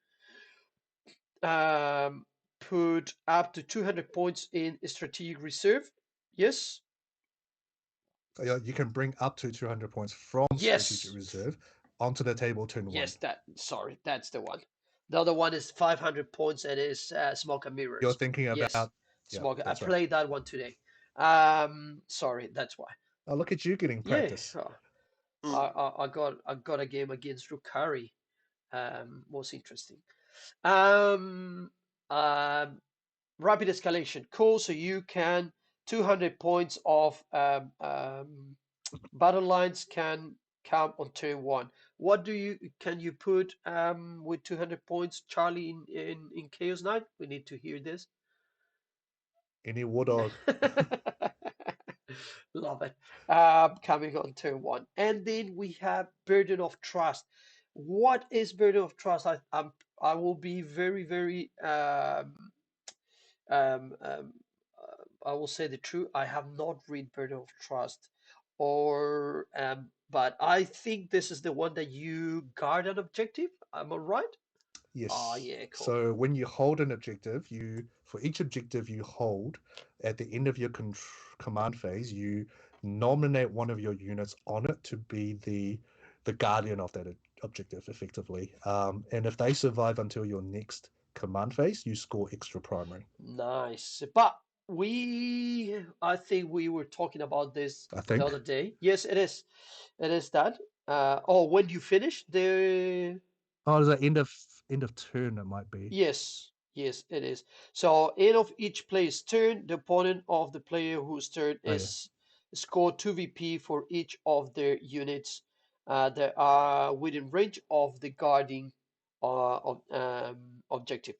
put up to 200 points in strategic reserve. Yes. You can bring up to 200 points from strategic reserve onto the table turn 1. Yes, that's the one. The other one is 500 points and is Smoke and Mirrors. You're thinking about Smoke. I right. played that one today. Sorry, that's why. Oh, look at you getting practice. Yeah, I got a game against Rukari. Was interesting. Rapid escalation. Cool. So you can 200 points of battle lines can count on turn 1. What can you put with 200 points, Charlie, in Chaos Knight? We need to hear this. Any war dog. Love it. Coming on turn 1. And then we have Burden of Trust. What is Burden of Trust? I will be very, very I will say the truth. I have not read Burden of Trust, but I think this is the one that you guard an objective. Am I right? Yes. Oh, yeah, cool. So when you hold an objective, for each objective you hold, at the end of your command phase, you nominate one of your units on it to be the guardian of that objective, effectively. And if they survive until your next command phase, you score extra primary. Nice. But I think we were talking about this the other day. Yes, it is. It is that. When you finish the. Oh, is that end of turn? It might be. Yes, it is. So end of each player's turn, the opponent of the player whose turn is score 2 VP for each of their units that are within range of the guarding objective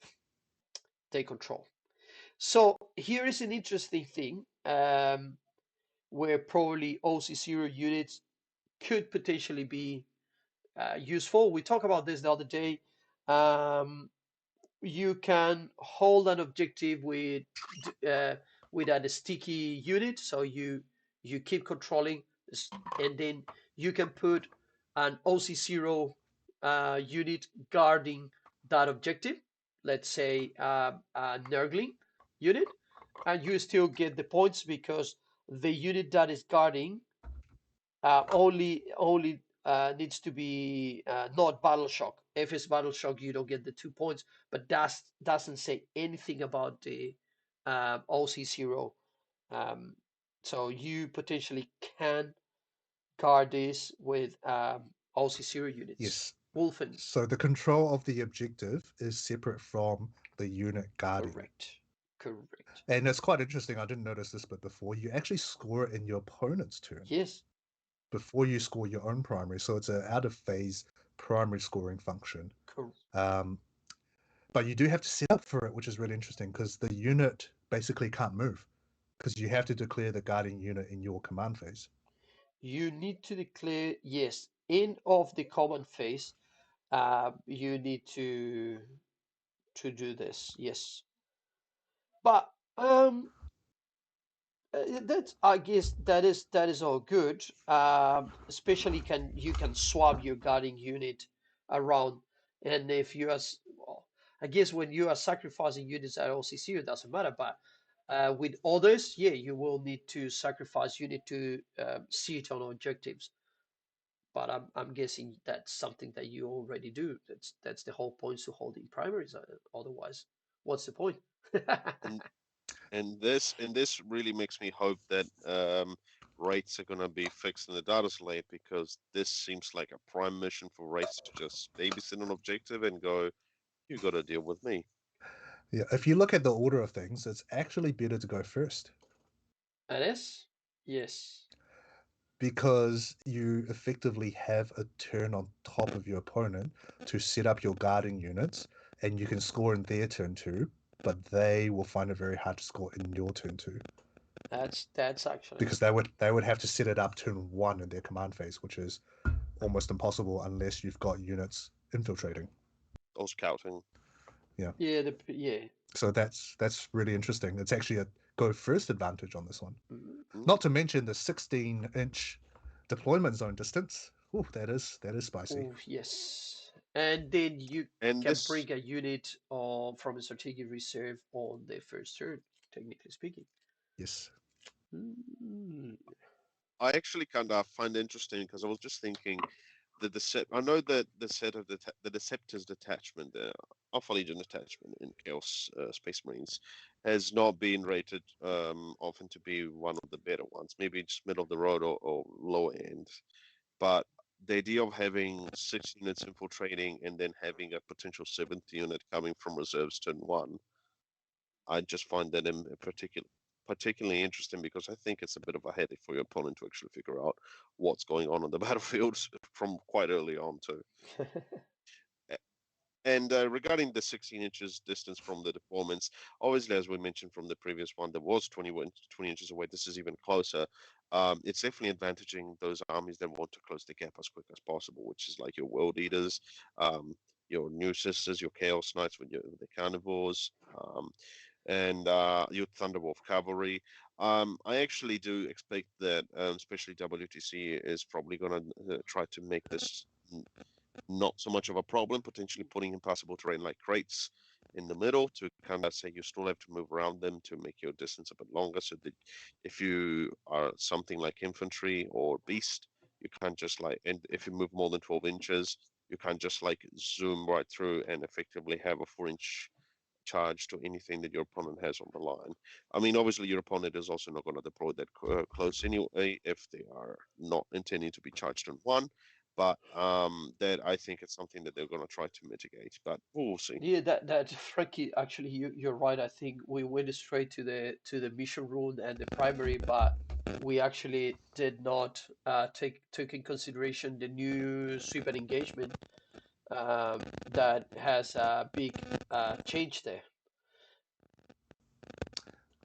they control. So here is an interesting thing where probably OC0 units could potentially be useful. We talked about this the other day. You can hold an objective with a sticky unit, so you keep controlling, and then you can put an OC0 unit guarding that objective. Let's say a Nurgling unit, and you still get the points because the unit that is guarding only needs to be not battle shock. If it's battle shock, you don't get the 2 points, but that doesn't say anything about the OC0. So you potentially can guard this with OC0 units. Yes. Wolfen. So the control of the objective is separate from the unit guarding. Correct. And it's quite interesting. I didn't notice this bit before. You actually score it in your opponent's turn. Yes. Before you score your own primary. So it's an out of phase primary scoring function. Cool. But you do have to set up for it, which is really interesting because the unit basically can't move because you have to declare the guarding unit in your command phase. You need to declare, yes, end of the command phase. You need to do this, yes. But I guess that is all good. Especially you can swap your guarding unit around, and if you are, I guess when you are sacrificing units at OCC, it doesn't matter. But with others, yeah, you will need to sacrifice unit to see it on objectives. But I'm guessing that's something that you already do. That's the whole point to holding primaries. Otherwise, what's the point? and this really makes me hope that rates are gonna be fixed in the data slate, because this seems like a prime mission for rates to just babysit an objective and go, you got to deal with me. Yeah, if you look at the order of things, it's actually better to go first. It is? Yes. Because you effectively have a turn on top of your opponent to set up your guarding units, and you can score in their turn too, but they will find it very hard to score in your turn too. That's actually because they would have to set it up turn 1 in their command phase, which is almost impossible unless you've got units infiltrating or scouting. Yeah. So that's really interesting. It's actually a go first advantage on this one. Mm-hmm. Not to mention the 16-inch deployment zone distance. Ooh, that is spicy. Ooh, yes, And then you And can this, bring a unit from a strategic reserve on the first turn, technically speaking. Yes. Mm. I actually kind of find interesting because I was just thinking I know that the set of the Deceptor's detachment, the Alpha Legion detachment in Chaos Space Marines, has not been rated often to be one of the better ones. Maybe just middle of the road or low end. But the idea of having 6 units infiltrating and then having a potential 7th unit coming from reserves turn one, I just find that in particularly interesting because I think it's a bit of a headache for your opponent to actually figure out what's going on the battlefield from quite early on too. And regarding the 16 inches distance from the deployments, obviously, as we mentioned from the previous one, there was 20 inches away. This is even closer. It's definitely advantaging those armies that want to close the gap as quick as possible, which is like your World Eaters, your New Sisters, your Chaos Knights with the Carnivores, and your Thunderwolf Cavalry. I actually do expect that, especially WTC is probably going to try to make this not so much of a problem, potentially putting impossible terrain like crates in the middle to kind of say you still have to move around them to make your distance a bit longer, so that if you are something like infantry or beast, you can't just like, and if you move more than 12 inches, you can't just like zoom right through and effectively have a 4-inch charge to anything that your opponent has on the line. I mean, obviously, your opponent is also not going to deploy that close anyway if they are not intending to be charged on one. But that I think it's something that they're going to try to mitigate. But we'll see. Yeah, that Frankie, actually, you're right. I think we went straight to the mission rule and the primary, but we actually did not took in consideration the new sweep and engagement that has a big change there.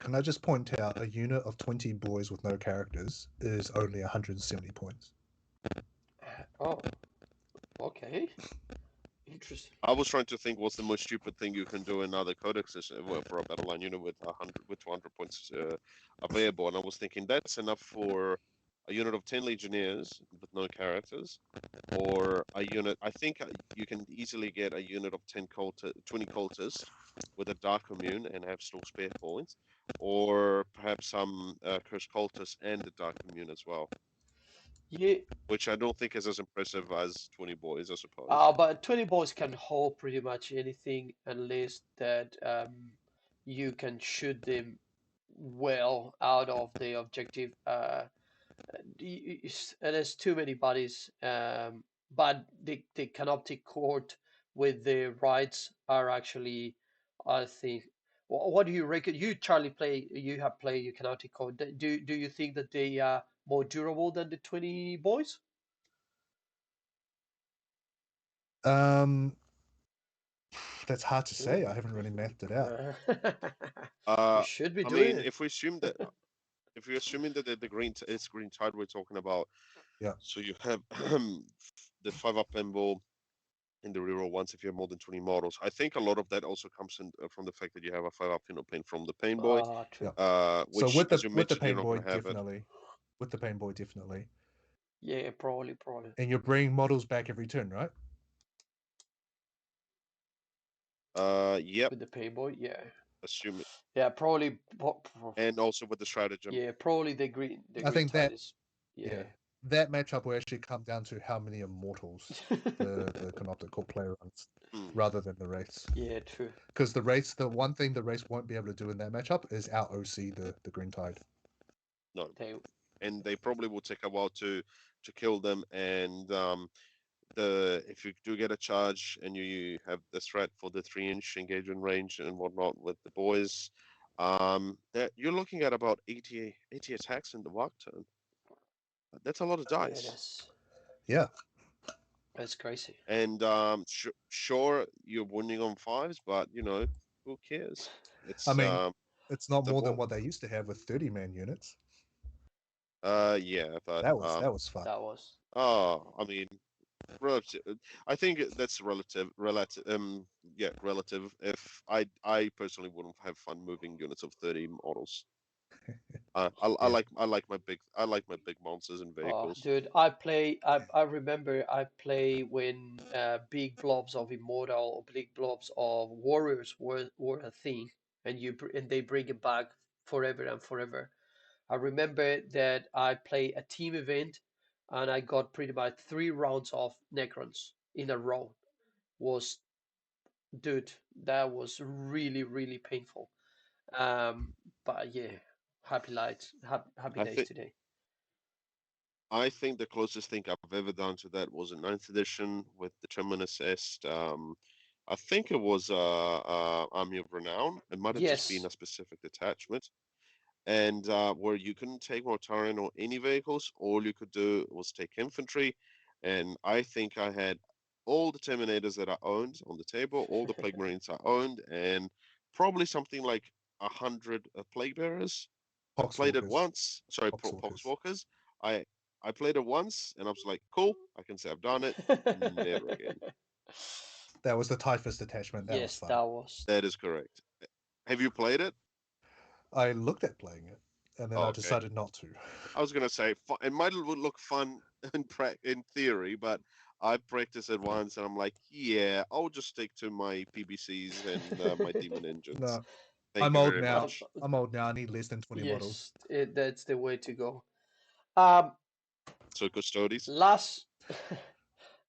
Can I just point out a unit of 20 boys with no characters is only 170 points? Oh, okay, interesting. I was trying to think what's the most stupid thing you can do in other codexes for a battle line unit with 200 points available, and I was thinking that's enough for a unit of 10 legionnaires with no characters, or a unit. I think you can easily get a unit of 20 cultists with a dark immune and have still spare points, or perhaps some cursed cultists and a dark immune as well, Yeah, which I don't think is as impressive as 20 boys, I suppose. but 20 boys can hold pretty much anything unless that you can shoot them well out of the objective. There's too many bodies, but the canoptic court with the rights are actually, I think. What do you reckon? You, Charlie, you have played your canoptic court. Do you think that they are more durable than the 20 boys? Um, that's hard to say. Ooh. I haven't really mapped it out. You Uh, should be I doing mean, it. if we assume that if you're assuming that the it's green tide we're talking about, Yeah. so you have the 5-up pinball in the reroll ones if you have more than 20 models. I think a lot of that also comes in from the fact that you have a 5-up pain from the pain boy, True. Yeah. So which, as you with the mentioned, you're pain not boy, going to have it. definitely. With the pain boy, definitely. Yeah, probably. And you're bringing models back every turn, right? Yep, With the pay boy, yeah. assuming, Yeah, probably. and also with the stratagem. Yeah, probably the I green think tide that is. Yeah. that matchup will actually come down to how many immortals the Canoptic Court player runs, rather than the race. Yeah, true. Because the one thing the race won't be able to do in that matchup is out OC the Green Tide. No, and they probably will take a while to kill them, and if you do get a charge and you have the threat for the 3-inch engagement range and whatnot with the boys, that you're looking at about 80 attacks in the walk turn. That's a lot of Yeah, dice. that's crazy. And sure, you're winning on 5s, but who cares? It's I mean, it's not the more than ball. what they used to have with 30-man units. Yeah, but That was fun. That was. I mean, relative. I think that's relative. Yeah, relative. If I personally wouldn't have fun moving units of 30 models. I Yeah. like my big monsters and Oh, vehicles. dude, I remember I play when big blobs of immortal or big blobs of warriors were a thing, and and they bring it back forever and forever. I remember that I play a team event, and I got pretty much 3 rounds of Necrons in a row. Was Dude, that was really really painful. Um, but yeah, happy I days think today. I think the closest thing I've ever done to that was in ninth edition with the Terminus Est. I think it was Army of Renown. It might have just been Yes. a specific detachment, and where you couldn't take Mortarion or any vehicles. All you could do was take infantry, and I think I had all the Terminators that I owned on the table, all the Plague Marines I owned, and probably something like 100 Plague Bearers. I played it Poxwalkers. once. Sorry, Poxwalkers. Poxwalkers. I I played it once, and I was like, cool. I can say I've done it. Never again. That was the Typhus detachment. That was Yes, fun. that was. That is correct. Have you played it? I looked at playing it, and then Oh, I okay. decided not to. I was gonna say it might look fun in theory, but I practiced it once, and I'm like, yeah, I'll just stick to my PBCs and my demon engines. No, Thank I'm you old very now. much. I'm old now. I need less than 20 models. Yes, that's the way to go. Um, So custodies. last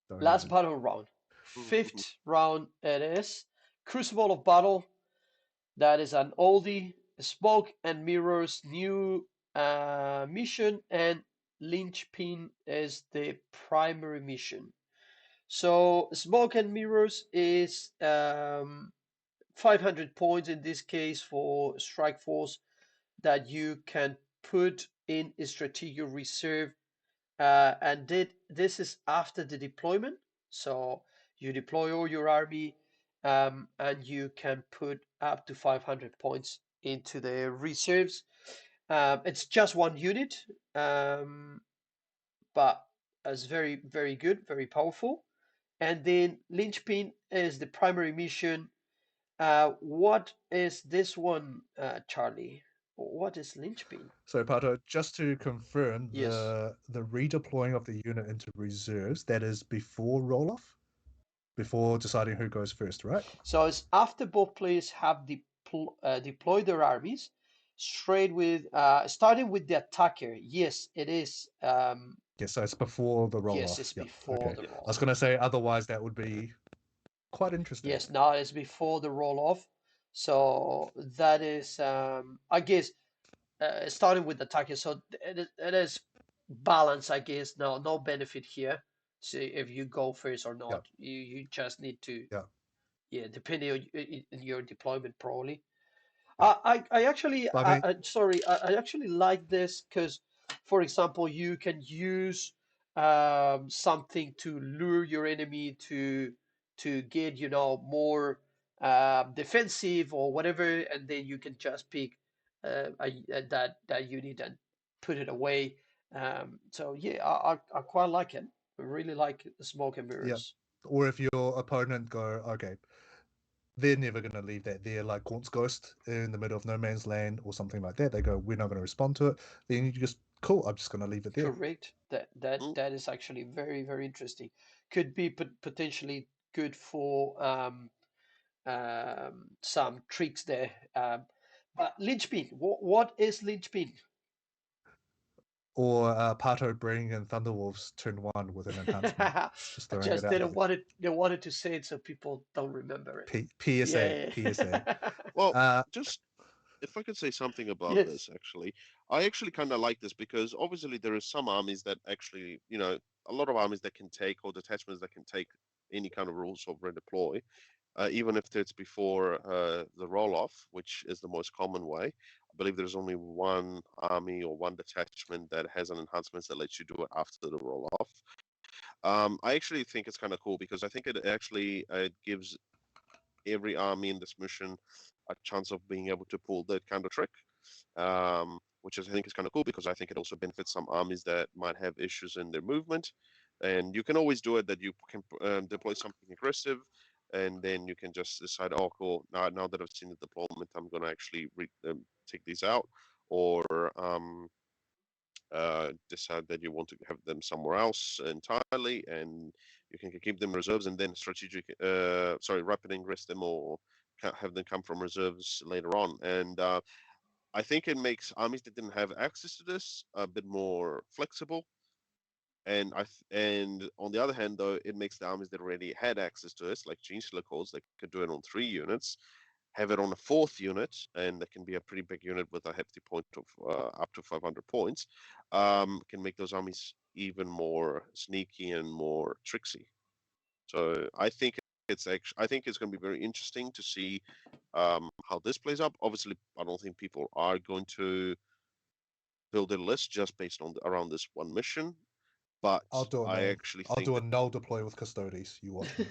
Don't last even. battle round, fifth round it is. Crucible of Battle. That is an oldie. Smoke and Mirrors new mission, and Linchpin is the primary mission. So Smoke and Mirrors is 500 points in this case for Strike Force that you can put in a strategic reserve, and this is after the deployment. So you deploy all your army, and you can put up to 500 points into the reserves. It's just one unit, but it's very very good, very powerful. And then Linchpin is the primary mission. What is this one, Charlie? What is Linchpin? So, Pato, just to confirm, Yes. the redeploying of the unit into reserves, that is before roll off, before deciding who goes first, right? So it's after both players have deployed their armies, straight with starting with the attacker. Yes, it is. Yeah, so it's before the roll Yes, it's off. Yep. before Okay. the Yeah. I was roll. going to say otherwise that would be quite interesting. Yes, now it's before the roll off. So that is, I guess, starting with the attacker. So it is balance, I guess. No benefit here. See if you go first or Yep. not. You just need to, Yep. yeah, depending on your deployment probably. Yep. I actually, But I mean, sorry, I actually like this because, for example, you can use something to lure your enemy to get, more defensive or whatever, and then you can just pick that unit and put it away. So yeah, I quite like it. I really like the smoke and yeah. mirrors. Or if your opponent go, okay, they're never going to leave that there, like Gaunt's Ghost in the middle of no man's land or something like that. They go, we're not going to respond to it. Then you just, cool, I'm just going to leave it there. Correct. That that Mm. that is actually very very interesting. Could be potentially good for some tricks there. But linchpin, what is linchpin? Or Pato bringing in Thunderwolves turn one with an enhancement. I Just throwing it just out didn't there. want it. They wanted to say it so people don't remember it. PSA, Yeah. PSA. Well, Uh, just if I could say something about Yes. this, actually, I actually kind of like this because obviously there are some armies that actually, a lot of armies that can take or detachments that can take any kind of rules of redeploy, even if it's before the roll off, which is the most common way. I believe there's only one army or one detachment that has an enhancement that lets you do it after the roll off. I actually think it's kind of cool because I think it actually gives every army in this mission a chance of being able to pull that kind of trick, which I think is kind of cool because I think it also benefits some armies that might have issues in their movement. And you can always do it that you can deploy something aggressive, and then you can just decide, oh, cool, now that I've seen the deployment, I'm going to actually take these out. or decide that you want to have them somewhere else entirely, and you can keep them reserves and then rapid ingress them or have them come from reserves later on. And I think it makes armies that didn't have access to this a bit more flexible. And on the other hand, though, it makes the armies that already had access to this, like Chinchilla Corps, that could do it on 3 units, have it on a 4th unit, and that can be a pretty big unit with a hefty point of up to 500 points, can make those armies even more sneaky and more tricksy. So I think it's going to be very interesting to see how this plays up. Obviously, I don't think people are going to build a list just based on around this one mission, but I'll do a null deploy with Custodes. You watch me.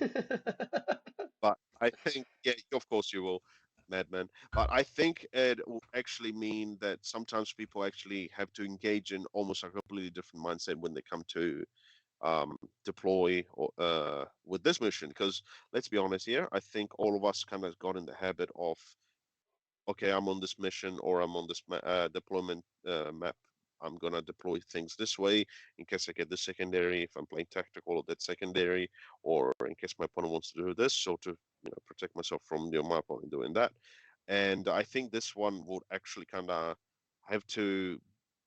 But I think, yeah, of course you will, madman. But I think it will actually mean that sometimes people actually have to engage in almost a completely different mindset when they come to deploy with this mission. Because let's be honest here, I think all of us kind of got in the habit of, okay, I'm on this mission or I'm on this deployment map. I'm gonna deploy things this way in case I get the secondary. If I'm playing tactical, that's secondary, or in case my opponent wants to do this, so to protect myself from my opponent doing that. And I think this one would actually kind of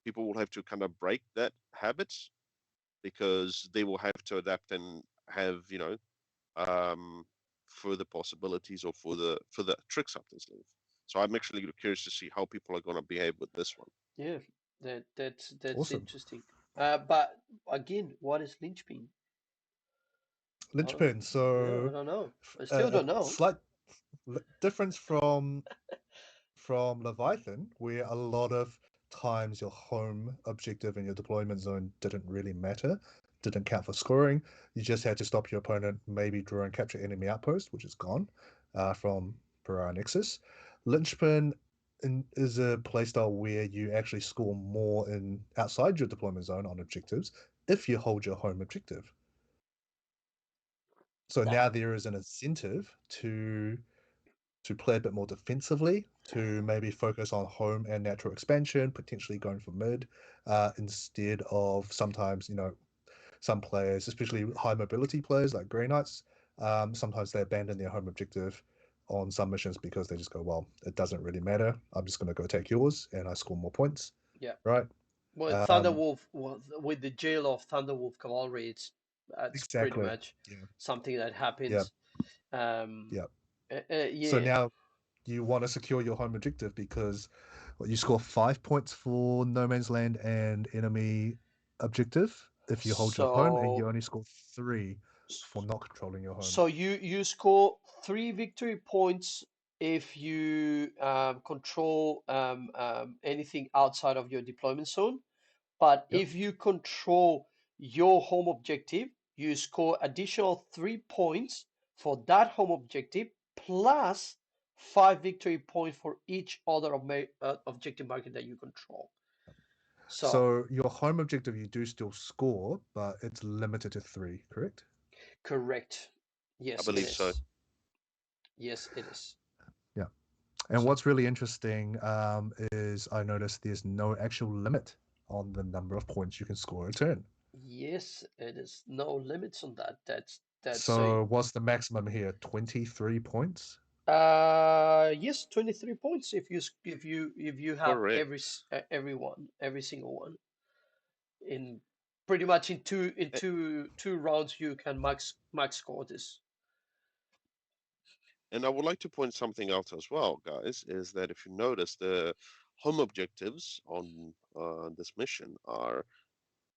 people will have to kind of break that habit, because they will have to adapt and have further possibilities or further tricks up their sleeve. So I'm actually curious to see how people are going to behave with this one. Yeah, that's Awesome. interesting. But again, what is linchpin? Linchpin. So yeah, I don't know. I still don't know. Slight difference from Leviathan, where a lot of times your home objective and your deployment zone didn't really matter, didn't count for scoring. You just had to stop your opponent, maybe draw and capture enemy outpost, which is gone from Pariah Nexus. Linchpin is a playstyle where you actually score more in outside your deployment zone on objectives if you hold your home objective. So now there is an incentive to play a bit more defensively, to maybe focus on home and natural expansion, potentially going for mid, instead of sometimes, some players, especially high mobility players like Grey Knights, sometimes they abandon their home objective on some missions because they just go, well, it doesn't really matter. I'm just going to go take yours and I score more points. Yeah. Right. Well, Thunderwolf, with the jail of Thunderwolf Cavalry, it's exactly pretty much something that happens. Yeah. Yeah. So now you want to secure your home objective because you score 5 points for no man's land and enemy objective if you hold your home, and you only score 3 for not controlling your home. So you score 3 victory points if you control anything outside of your deployment zone. But if you control your home objective, you score additional 3 points for that home objective, plus 5 victory points for each other objective market that you control. So your home objective, you do still score, but it's limited to 3, correct? Correct. Yes, I believe so. Yes, it is. Yeah. And what's really interesting is I noticed there's no actual limit on the number of points you can score a turn. Yes, it is no limits on that. That's so what's the maximum here? 23 points? Yes, 23 points if you have Correct. every single one. In pretty much in two rounds you can max score this. And I would like to point something out as well, guys, is that if you notice, the home objectives on this mission are,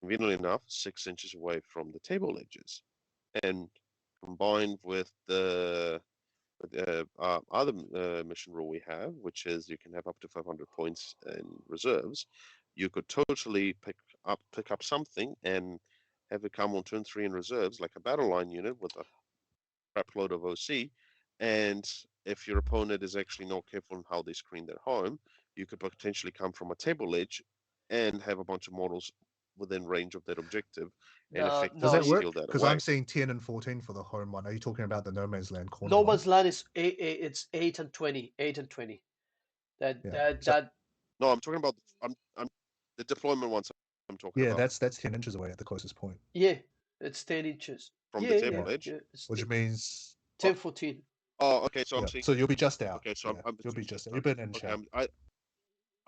conveniently enough, 6 inches away from the table edges. And combined with the other mission rule we have, which is you can have up to 500 points in reserves, you could totally pick up something and have it come on turn 3 in reserves, like a battle line unit with a crap load of OC. And if your opponent is actually not careful on how they screen their home, you could potentially come from a table edge and have a bunch of models within range of that objective and effectively Does that work? steal that Because away. I'm seeing 10 and 14 for the home one. Are you talking about the No Man's Land corner? No Man's Land is it's 8 and 20. 8 and 20. That No, I'm talking about I'm the deployment ones I'm talking Yeah, about that's 10 inches away at the closest point, Yeah, it's 10 inches. from the Yeah, table yeah, right? edge. yeah. It's Which means 10, 14. Oh, okay. So I'm yeah. seeing. So you'll be just out. Okay, so Yeah, I'm you'll be just out. You'll be an inch okay. out.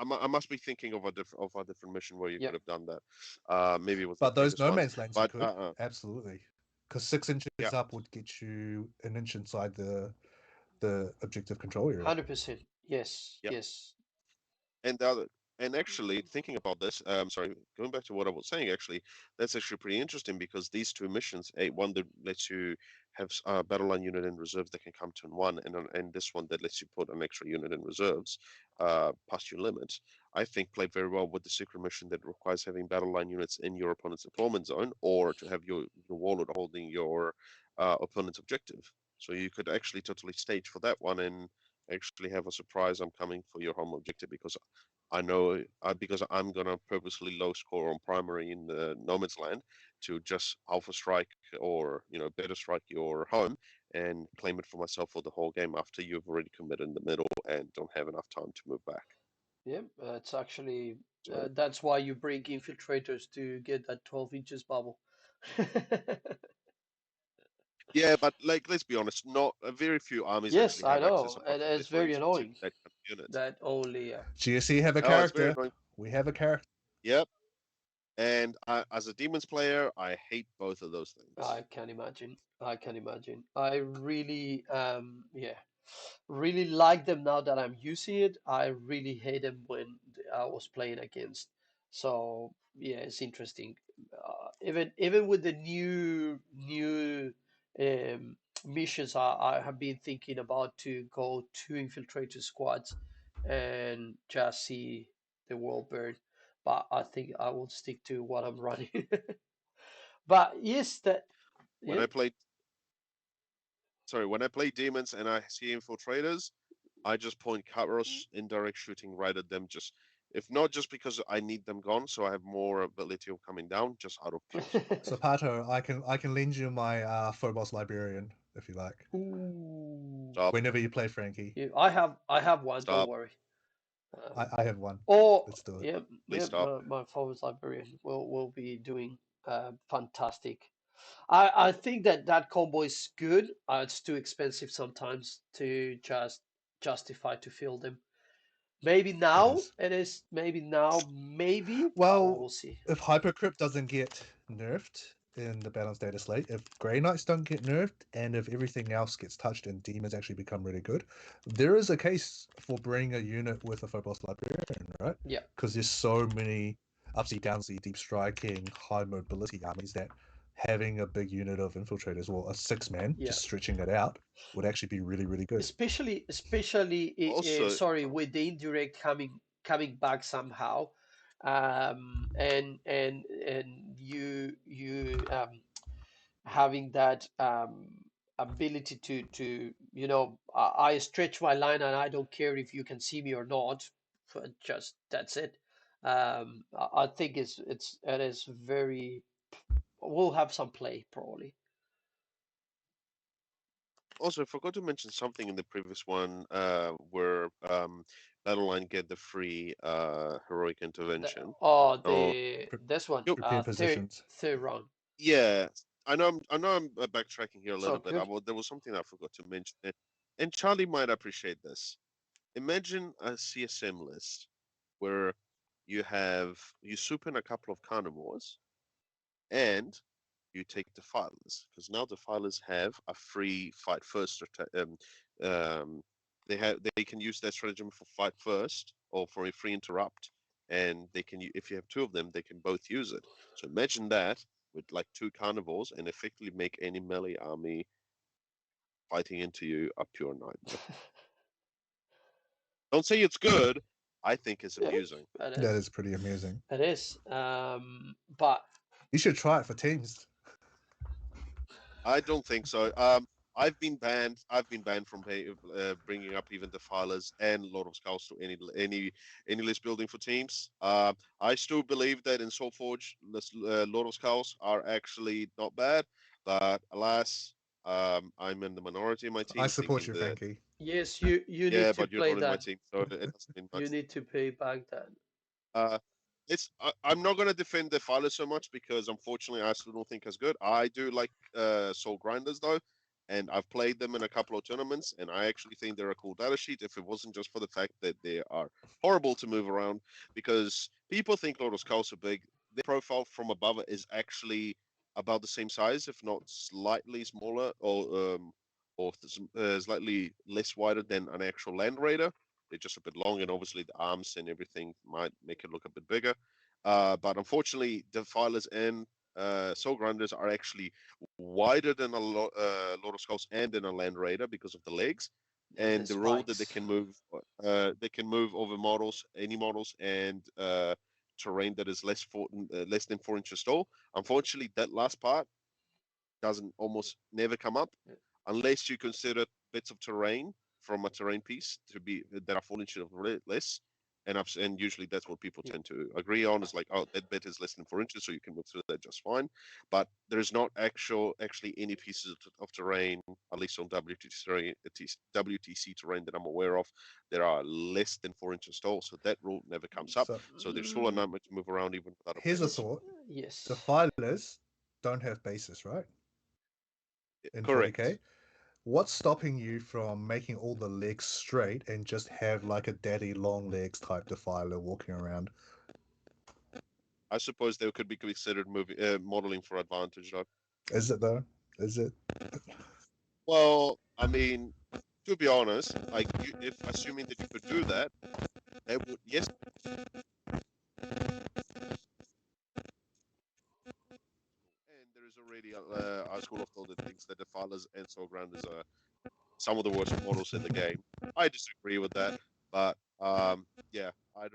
I must be thinking of a different mission where you Yeah, could have done that. Maybe it was the But those previous no ones. man's lands you But could absolutely, because 6 inches yeah. up would get you an inch inside the objective control area. 100%. Yes, Yeah. yes. And the other, and actually thinking about this, sorry, going back to what I was saying, actually, that's actually pretty interesting because these two missions, one that lets you have a battle line unit in reserves that can come turn one, and this one that lets you put an extra unit in reserves, past your limit, I think played very well with the secret mission that requires having battle line units in your opponent's deployment zone, or to have your warlord holding your opponent's objective. So you could actually totally stage for that one and actually have a surprise. I'm coming for your home objective because I know because I'm gonna purposely low score on primary in the no man's land to just alpha strike or better strike your home and claim it for myself for the whole game after you've already committed in the middle and don't have enough time to move back. Yeah, it's actually So that's why you bring infiltrators to get that 12 inches bubble. yeah, but like let's be honest, not very few armies Yes, actually I have access know, apart and from it's very Lithuanians to annoying that kind of unit. that only. GSE have a Oh, it's very character. annoying. We have a character. Yep. And as a demons player, I hate both of those things. I can imagine. I can imagine. I really, yeah, really like them now that I'm using it. I really hate them when I was playing against. So yeah, it's interesting. Even with the new um, missions, I have been thinking about to go to infiltrator squads and just see the world burn. But I think I will stick to what I'm running. But yes, that When yeah. I play when I play demons and I see infiltrators, I just point Kairos indirect shooting right at them. Just if not just because I need them gone, so I have more ability of coming down, just out of pure So spite. Pato, I can lend you my Phobos Librarian if you like. Ooh. Stop, Whenever you play Frankie, Yeah, I have one. Don't stop, worry. I have one. Or Let's do it. yeah, please yeah. stop. My father's librarian will be doing fantastic. I think that combo is good. It's too expensive sometimes to just justify to fill them. Maybe It now is. it is. Maybe now. Maybe. Well, We'll see. if Hypercrypt doesn't get nerfed in the balanced data slate, if Grey Knights don't get nerfed, and if everything else gets touched and demons actually become really good, there is a case for bringing a unit with a Phobos Librarian, right? Yeah. Because there's so many upsy downsy, deep striking, high mobility armies that having a big unit of infiltrators or a 6-man, Yeah. just stretching it out, would actually be really, really good. Especially Also, sorry, with the indirect coming back somehow, and you having that ability to I stretch my line and I don't care if you can see me or not. Just that's it. I think it is very. We'll have some play probably. I forgot to mention something in the previous one, where Battle Line get the free heroic intervention. Oh, This one, Prepare third positions. third round. yeah, I know I'm backtracking here a So little bit. good. There was something I forgot to mention, and Charlie might appreciate this. Imagine a CSM list where you soup in a couple of carnivores and you take defilers, because now defilers have a free fight first. Um, they can use their stratagem for fight first or for a free interrupt, and if you have two of them, they can both use it. So imagine that with like two carnivores and effectively make any melee army fighting into you a pure nightmare. Don't say it's good. I think it's Yeah, amusing. it That is. is pretty amazing. It is. But You should try it for teams. I don't think so. I've been banned. I've been banned from bringing up even defilers and Lord of Skulls to any list building for teams. I still believe that in Soulforge, Lord of Skulls are actually not bad, but alas, I'm in the minority in my team, I support thinking you, that Frankie. Yes, you yeah, need to but you're play not in my that. team, so it doesn't mean You much. need to pay back that. Uh, I'm not gonna defend the Filer so much because unfortunately I still don't think as good. I do like Soul Grinders though, and I've played them in a couple of tournaments, and I actually think they're a cool data sheet. If it wasn't just for the fact that they are horrible to move around, because people think Lord of Skulls are big. Their profile from above it is actually about the same size, if not slightly smaller, or slightly less wider than an actual Land Raider. They're just a bit long, and obviously the arms and everything might make it look a bit bigger. But unfortunately, Defilers and Soul Grinders are actually wider than Lord of Skulls and in a Land Raider because of the legs And and the the role that they spikes. can move. They can move over models, any models, and terrain that is less than 4 inches tall. Unfortunately, that last part doesn't almost never come up unless you consider bits of terrain from a terrain piece to be that are 4 inches or less. And usually that's what people tend to agree on is like, oh, that bit is less than 4 inches, so you can move through that just fine. But there's not actually any pieces of terrain, at least on WTC terrain that I'm aware of, that are less than 4 inches tall. So that rule never comes up. So So there's still a number to move around even without a here's a base. thought: Yes. defilers don't have bases, right? In 40k, Correct. what's stopping you from making all the legs straight and just have like a daddy long legs type defiler walking around? I suppose they could be considered modeling for advantage, though. Is it though? Is it? Well, I mean, to be honest, like if assuming that you could do that, they would yes. And there is already a school of thought that thinks that the Fathers and Soul Grounders are some of the worst models in the game. I disagree with that, but yeah, I'm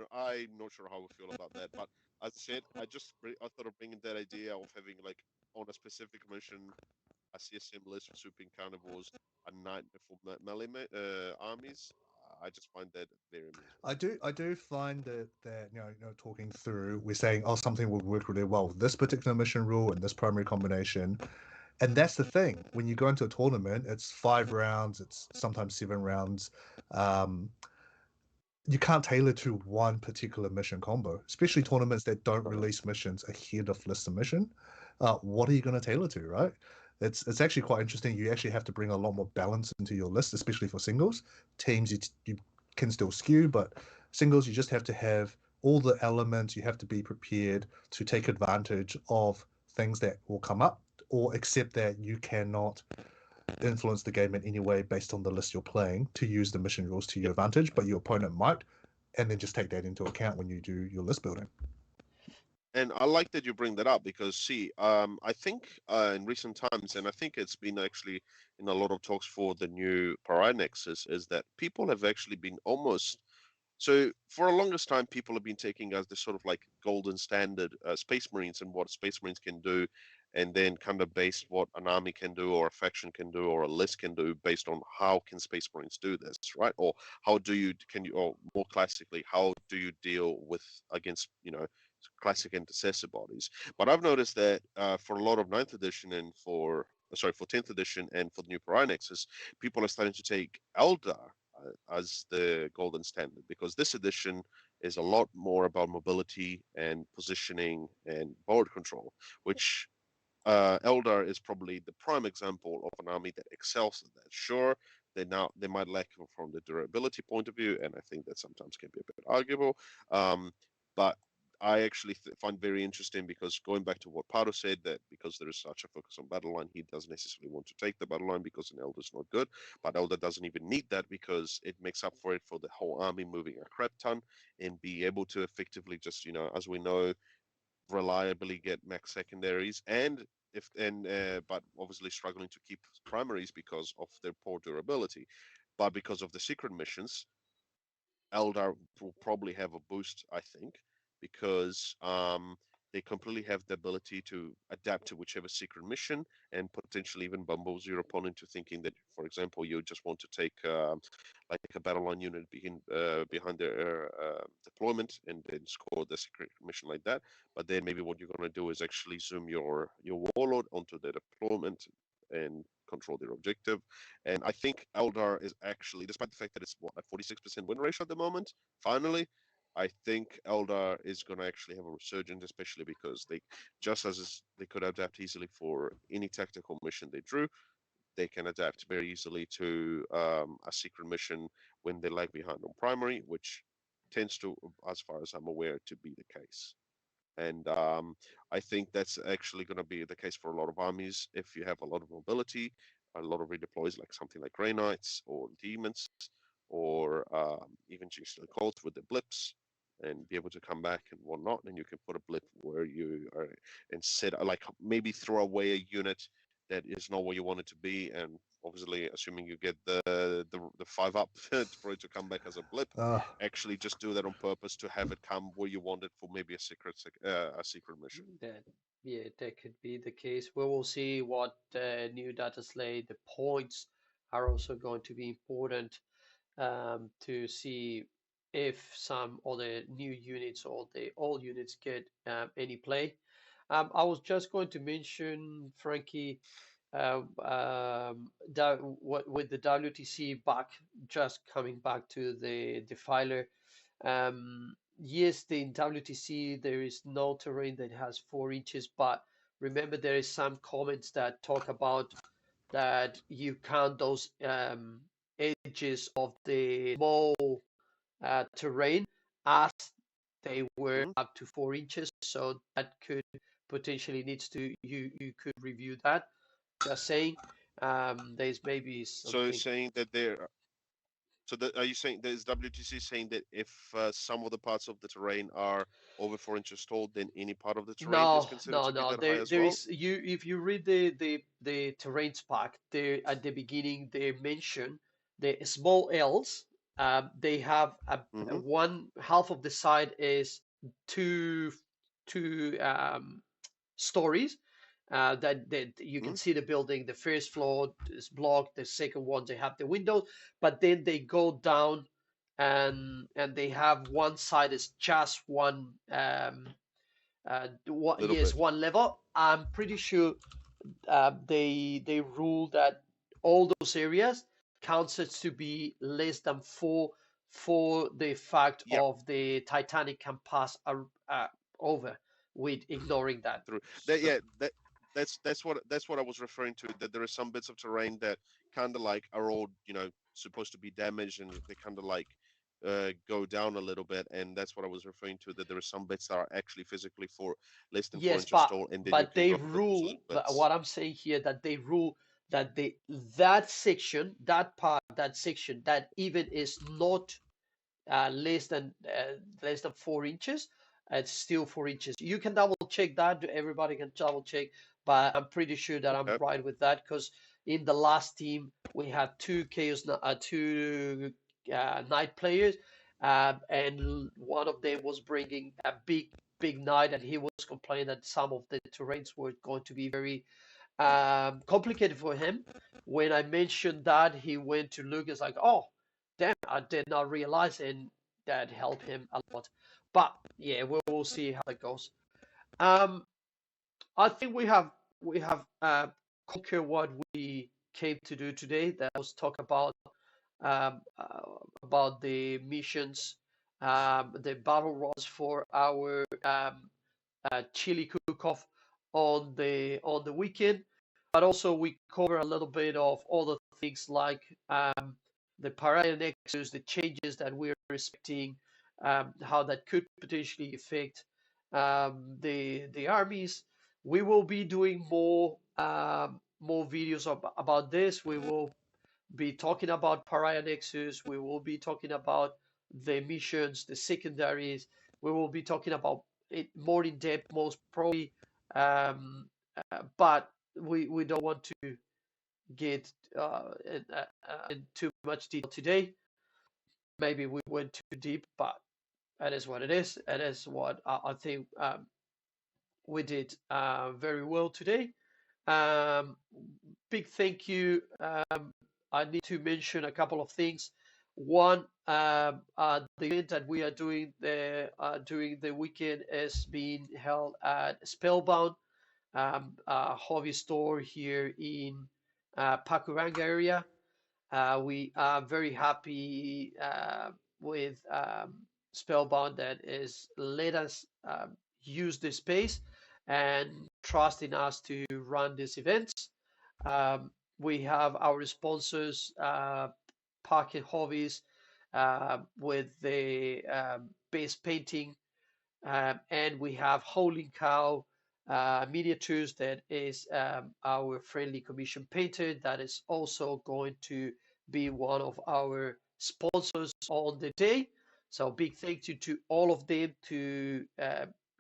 not sure how I feel about that. But as I said, I thought of bringing that idea of having like on a specific mission a CSM list for swooping carnivores, a nightmare for melee armies. I just find that very amusing. I do find that talking through, we're saying, oh, something would work really well with this particular mission rule and this primary combination. And that's the thing. When you go into a tournament, it's 5 rounds, it's sometimes 7 rounds. Um, you can't tailor to one particular mission combo, especially tournaments that don't release missions ahead of list submission. What are you going to tailor to, right? It's actually quite interesting. You actually have to bring a lot more balance into your list, especially for singles. Teams, you can still skew, but singles, you just have to have all the elements. You have to be prepared to take advantage of things that will come up, or accept that you cannot influence the game in any way based on the list you're playing to use the mission rules to your advantage, but your opponent might, and then just take that into account when you do your list building. And I like that you bring that up because, see, I think in recent times, and I think it's been actually in a lot of talks for the new Pariah Nexus, is that people have actually been almost. So for a longest time, people have been taking as the sort of like golden standard Space Marines and what Space Marines can do, and then kind of based what an army can do, or a faction can do, or a list can do, based on how can Space Marines do this, right? Or how do you or more classically, how do you deal with against classic intercessor bodies? But I've noticed that for a lot of ninth edition and for 10th edition and for the new Pariah Nexus, people are starting to take Eldar as the golden standard because this edition is a lot more about mobility and positioning and board control, which Eldar is probably the prime example of an army that excels at that. Sure, they might lack from the durability point of view, and I think that sometimes can be a bit arguable. But I actually find very interesting because going back to what Pato said, that because there is such a focus on battle line, he doesn't necessarily want to take the battle line because an Elder is not good. But Elder doesn't even need that because it makes up for it for the whole army moving a crap ton and be able to effectively just, as we know, reliably get max secondaries but obviously struggling to keep primaries because of their poor durability. But because of the secret missions, Eldar will probably have a boost, I think, because they completely have the ability to adapt to whichever secret mission and potentially even bumbles your opponent to thinking that, for example, you just want to take like a battle line unit behind their deployment and then score the secret mission like that. But then maybe what you're going to do is actually zoom your warlord onto the deployment and control their objective. And I think Eldar is actually, despite the fact that it's what, a 46% win ratio at the moment, finally, I think Eldar is going to actually have a resurgence, especially because they, just as they could adapt easily for any tactical mission they drew, they can adapt very easily to a secret mission when they lag behind on primary, which tends to, as far as I'm aware, to be the case. And I think that's actually going to be the case for a lot of armies. If you have a lot of mobility, a lot of redeploys, like something like Grey Knights or Demons, or even just Colts with the blips, and be able to come back and whatnot, and you can put a blip where you are and set, like maybe throw away a unit that is not where you want it to be, and obviously assuming you get the 5 up for it to come back as a blip, actually just do that on purpose to have it come where you want it for maybe a secret mission. That could be the case. We will see what new data slate. The points are also going to be important to see if some other new units or the old units get any play. I was just going to mention, Frankie, with the WTC back, just coming back to the defiler. Yes, in WTC there is no terrain that has 4 inches, but remember there is some comments that talk about that you count those edges of the small terrain as they were up to 4 inches, so that could potentially needs to you could review that. Just saying, there's maybe So something. saying that there, so that, are you saying that is WTC saying that if some of the parts of the terrain are over 4 inches tall, then any part of the terrain is No, considered no, to be no. that high as There well? is you if you read the terrain pack, there at the beginning they mention the small L's. They have a Mm-hmm. one half of the side is two two stories. That you can Mm-hmm. see the building. The first floor is blocked. The second one they have the windows, but then they go down and they have one side is just one Little bit. one level. I'm pretty sure they rule that all those areas counts it to be less than 4 for the fact Yep. of the Titanic can pass over with ignoring that. Through that, So yeah, that's what I was referring to. That there are some bits of terrain that kind of like are all supposed to be damaged, and they kind of like go down a little bit, and that's what I was referring to. That there are some bits that are actually physically for less than four yes, inches tall, and then you can they drop those rule bits. what I'm saying here that they rule that that section, that part, that section that even is not less than 4 inches. It's still 4 inches. You can double check that. Everybody can double check, but I'm pretty sure that I'm Okay. right with that because in the last team we had two knight players, and one of them was bringing a big knight, and he was complaining that some of the terrains were going to be very complicated for him. When I mentioned that, he went to look. It's like, oh, damn, I did not realize, and that helped him a lot. But yeah, we'll see how it goes. Um, I think we have conquered what we came to do today. That was talk um, uh, about the missions, the battle rods for our chili cook-off on the weekend, but also we cover a little bit of other things like the Pariah Nexus, the changes that we're expecting, how that could potentially affect the armies. We will be doing more videos about this. We will be talking about Pariah Nexus. We will be talking about the missions, the secondaries. We will be talking about it more in depth, most probably. But we don't want to get in too much detail today. Maybe we went too deep, but that is what it is. It is what I think we did very well today. Um, Big thank you. I need to mention a couple of things. One, the event that we are doing during the weekend is being held at Spellbound, a hobby store here in Pakuranga area. We are very happy with Spellbound that is let us use this space and trusting us to run these events. We have our sponsors, Park and Hobbies, with the base painting, and we have Holy Cow miniatures that is our friendly commission painter that is also going to be one of our sponsors on the day. So big thank you to all of them to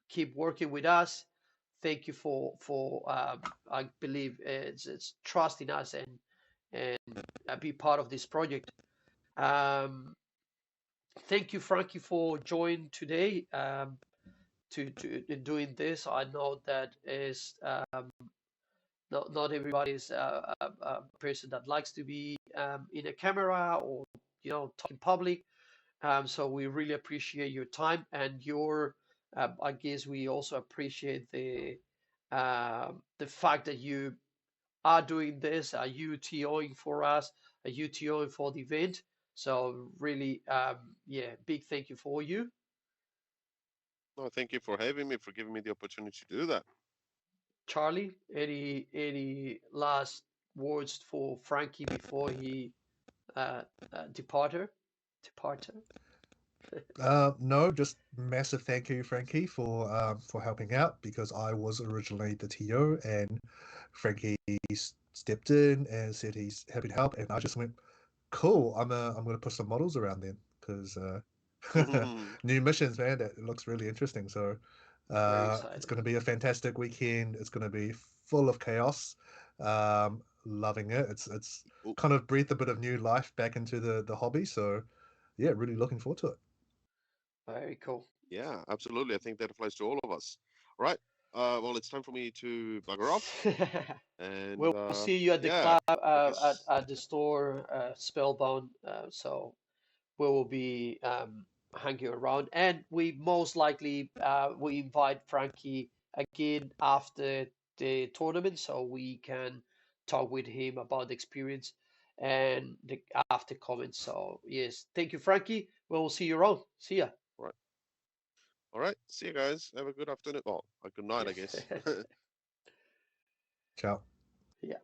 keep working with us. Thank you for I believe it's trusting us and be part of this project. Um, Thank you, Frankie, for joining today. To doing this. I know that is not everybody is a person that likes to be in a camera or talk in public. So we really appreciate your time and your. I guess we also appreciate the fact that you are doing this, are UTOing for us, are UTOing for the event. So really, yeah, big thank you for you. No, thank you for having me, for giving me the opportunity to do that. Charlie, any last words for Frankie before he departed? Departed. No, just massive thank you, Frankie, for helping out because I was originally the TO and Frankie stepped in and said he's happy to help, and I just went, cool. I'm gonna put some models around then because new missions, man. That looks really interesting. So Very it's excited. gonna be a fantastic weekend. It's gonna be full of chaos. Loving it. It's Ooh, kind of breathed a bit of new life back into the hobby. So yeah, really looking forward to it. Very cool. yeah, absolutely. I think that applies to all of us. All right. Well, it's time for me to bugger off. And We'll see you at the yeah, club, I guess. at the store, Spellbound. So we will be hanging around, and we most likely we invite Frankie again after the tournament, so we can talk with him about the experience and the after comments. So yes, thank you, Frankie. We will see you around. See ya. Right. All right. See you guys. Have a good afternoon. Oh, a good night, I guess. Ciao. Yeah,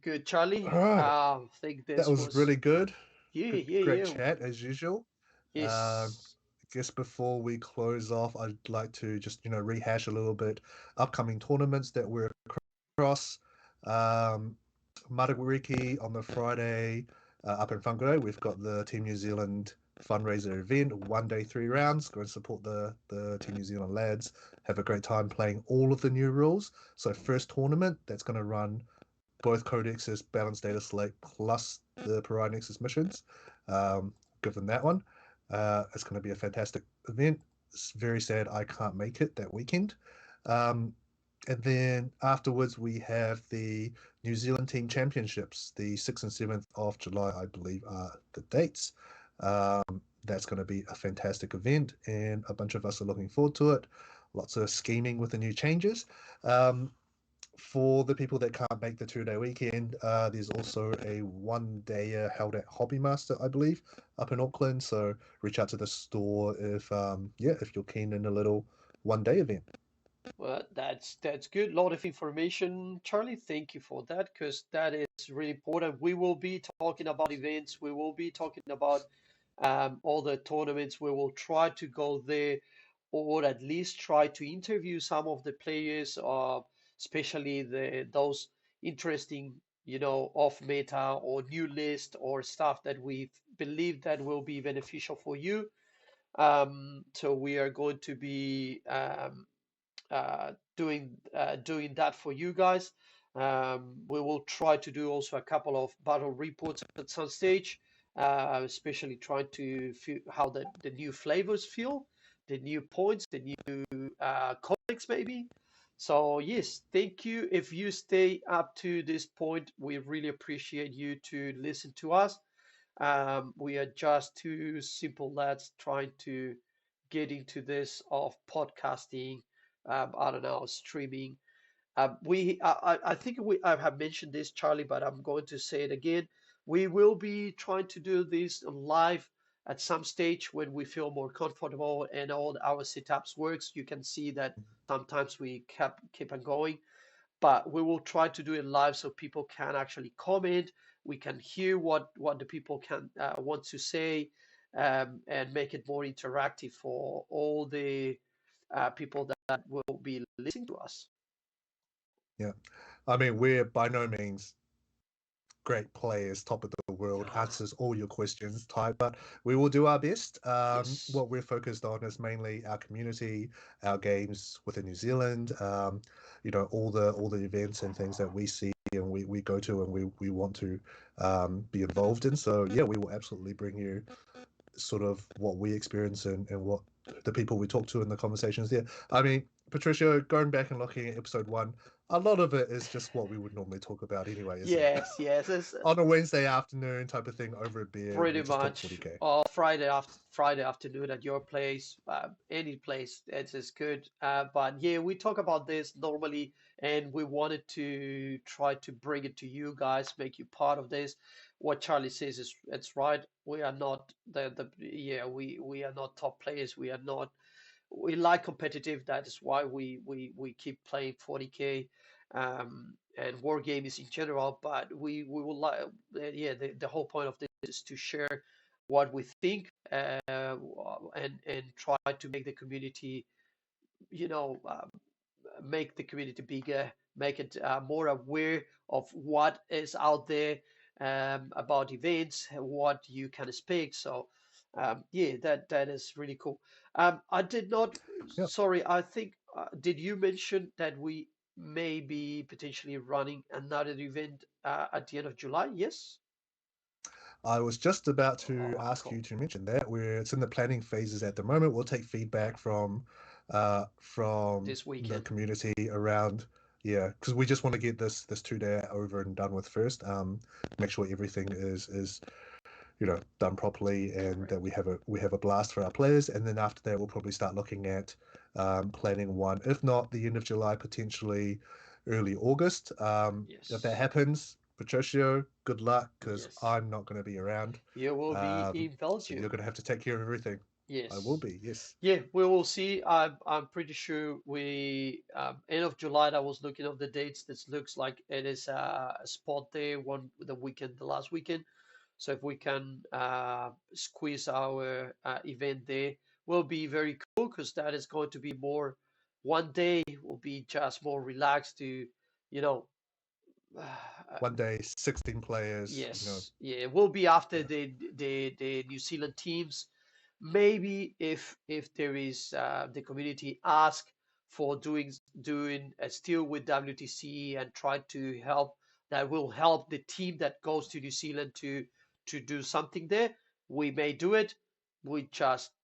good, Charlie. All right. I think That this was was really good. yeah, Good, yeah, great yeah. chat as usual. Yes. Guess before we close off, I'd like to just rehash a little bit upcoming tournaments that we're across. Um, Marawariki on the Friday up in Whangarei. We've got the Team New Zealand fundraiser event, 1 day, 3 rounds. Go and support the Team New Zealand lads. Have a great time playing all of the new rules. So first tournament that's going to run both codexes, balanced data slate plus the Pariah Nexus missions. Given that one, it's going to be a fantastic event. It's very sad I can't make it that weekend. Um, and then afterwards, we have the New Zealand Team Championships, the 6th and 7th of July, I believe, are the dates. That's going to be a fantastic event, and a bunch of us are looking forward to it. Lots of scheming with the new changes. For the people that can't make the 2 day weekend, there's also a 1 day held at Hobby Master, I believe, up in Auckland. So reach out to the store if you're keen in a little 1 day event. Well, that's good. A lot of information, Charlie. Thank you for that, because that is really important. We will be talking about events. We will be talking about all the tournaments. We will try to go there, or at least try to interview some of the players, especially those interesting, off meta or new list or stuff that we believe that will be beneficial for you. So we are going to be doing that for you guys. We will try to do also a couple of battle reports at some stage, especially trying to feel how the new flavors feel, the new points, the new comics maybe. So yes, thank you. If you stay up to this point, we really appreciate you to listen to us. We are just two simple lads trying to get into this of podcasting, I don't know, streaming. I think I have mentioned this, Charlie, but I'm going to say it again. We will be trying to do this live at some stage when we feel more comfortable and all our setups works. You can see that sometimes we keep on going, but we will try to do it live so people can actually comment. We can hear what the people can want to say, and make it more interactive for all the people that will be listening to us. Yeah. I mean, we're by no means great players, top of the world, answers all your questions type, but we will do our best. Yes. What we're focused on is mainly our community, our games within New Zealand, you know, all the events and things that we see and we go to and we want to be involved in. So yeah, we will absolutely bring you sort of what we experience and what the people we talk to in the conversations there. I mean, Patricia, going back and looking at episode 1, a lot of it is just what we would normally talk about anyway, isn't it? Yes, it's On a Wednesday afternoon type of thing over a beer, we pretty just talk much. 40k. Or Friday afternoon at your place, any place, it's good. But yeah, we talk about this normally, and we wanted to try to bring it to you guys, make you part of this. What Charlie says is it's right. We are not we are not top players. We like competitive. That is why we keep playing 40k, and war games in general. But we will like, the whole point of this is to share what we think, and try to make the community, you know, make the community bigger, make it more aware of what is out there, about events, what you can expect. So yeah, that is really cool. I did not, Yep. sorry, I think, did you mention that we may be potentially running another event at the end of July? Yes. I was just about to Oh, ask cool. you to mention that. It's in the planning phases at the moment. We'll take feedback from This the weekend. community around, yeah, because we just want to get this 2-day over and done with first. Make sure everything is you know done properly and that we have a blast for our players. And then after that, we'll probably start looking at planning one, if not the end of July, potentially early August. If that Yes. happens, Patricio, good luck because Yes. I'm not going to be around. You will be in So you're Belgium. going to have to take care of everything. I will Yes. be, yes. Yeah, we will see. I'm pretty sure we end of July. I was looking at the dates. This looks like it is a spot there the last weekend. So if we can squeeze our event there, will be very cool because that is going to be more. One day will be just more relaxed to, you know. One day, 16 players, you know, Yes, yeah, it will be after yeah. the New Zealand teams. Maybe if there is the community ask for doing a still with WTC and try to help, that will help the team that goes to New Zealand to do something there. We may do it. We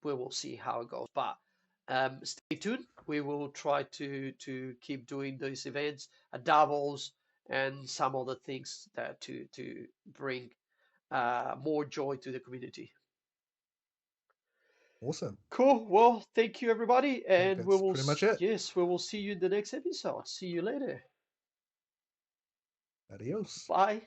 will see how it goes. But stay tuned. We will try to keep doing these events, doubles, and some other things that to bring more joy to the community. Awesome. Cool. Well, thank you everybody, I think and that's pretty much it. yes, we will see you in the next episode. See you later. Adios. Bye.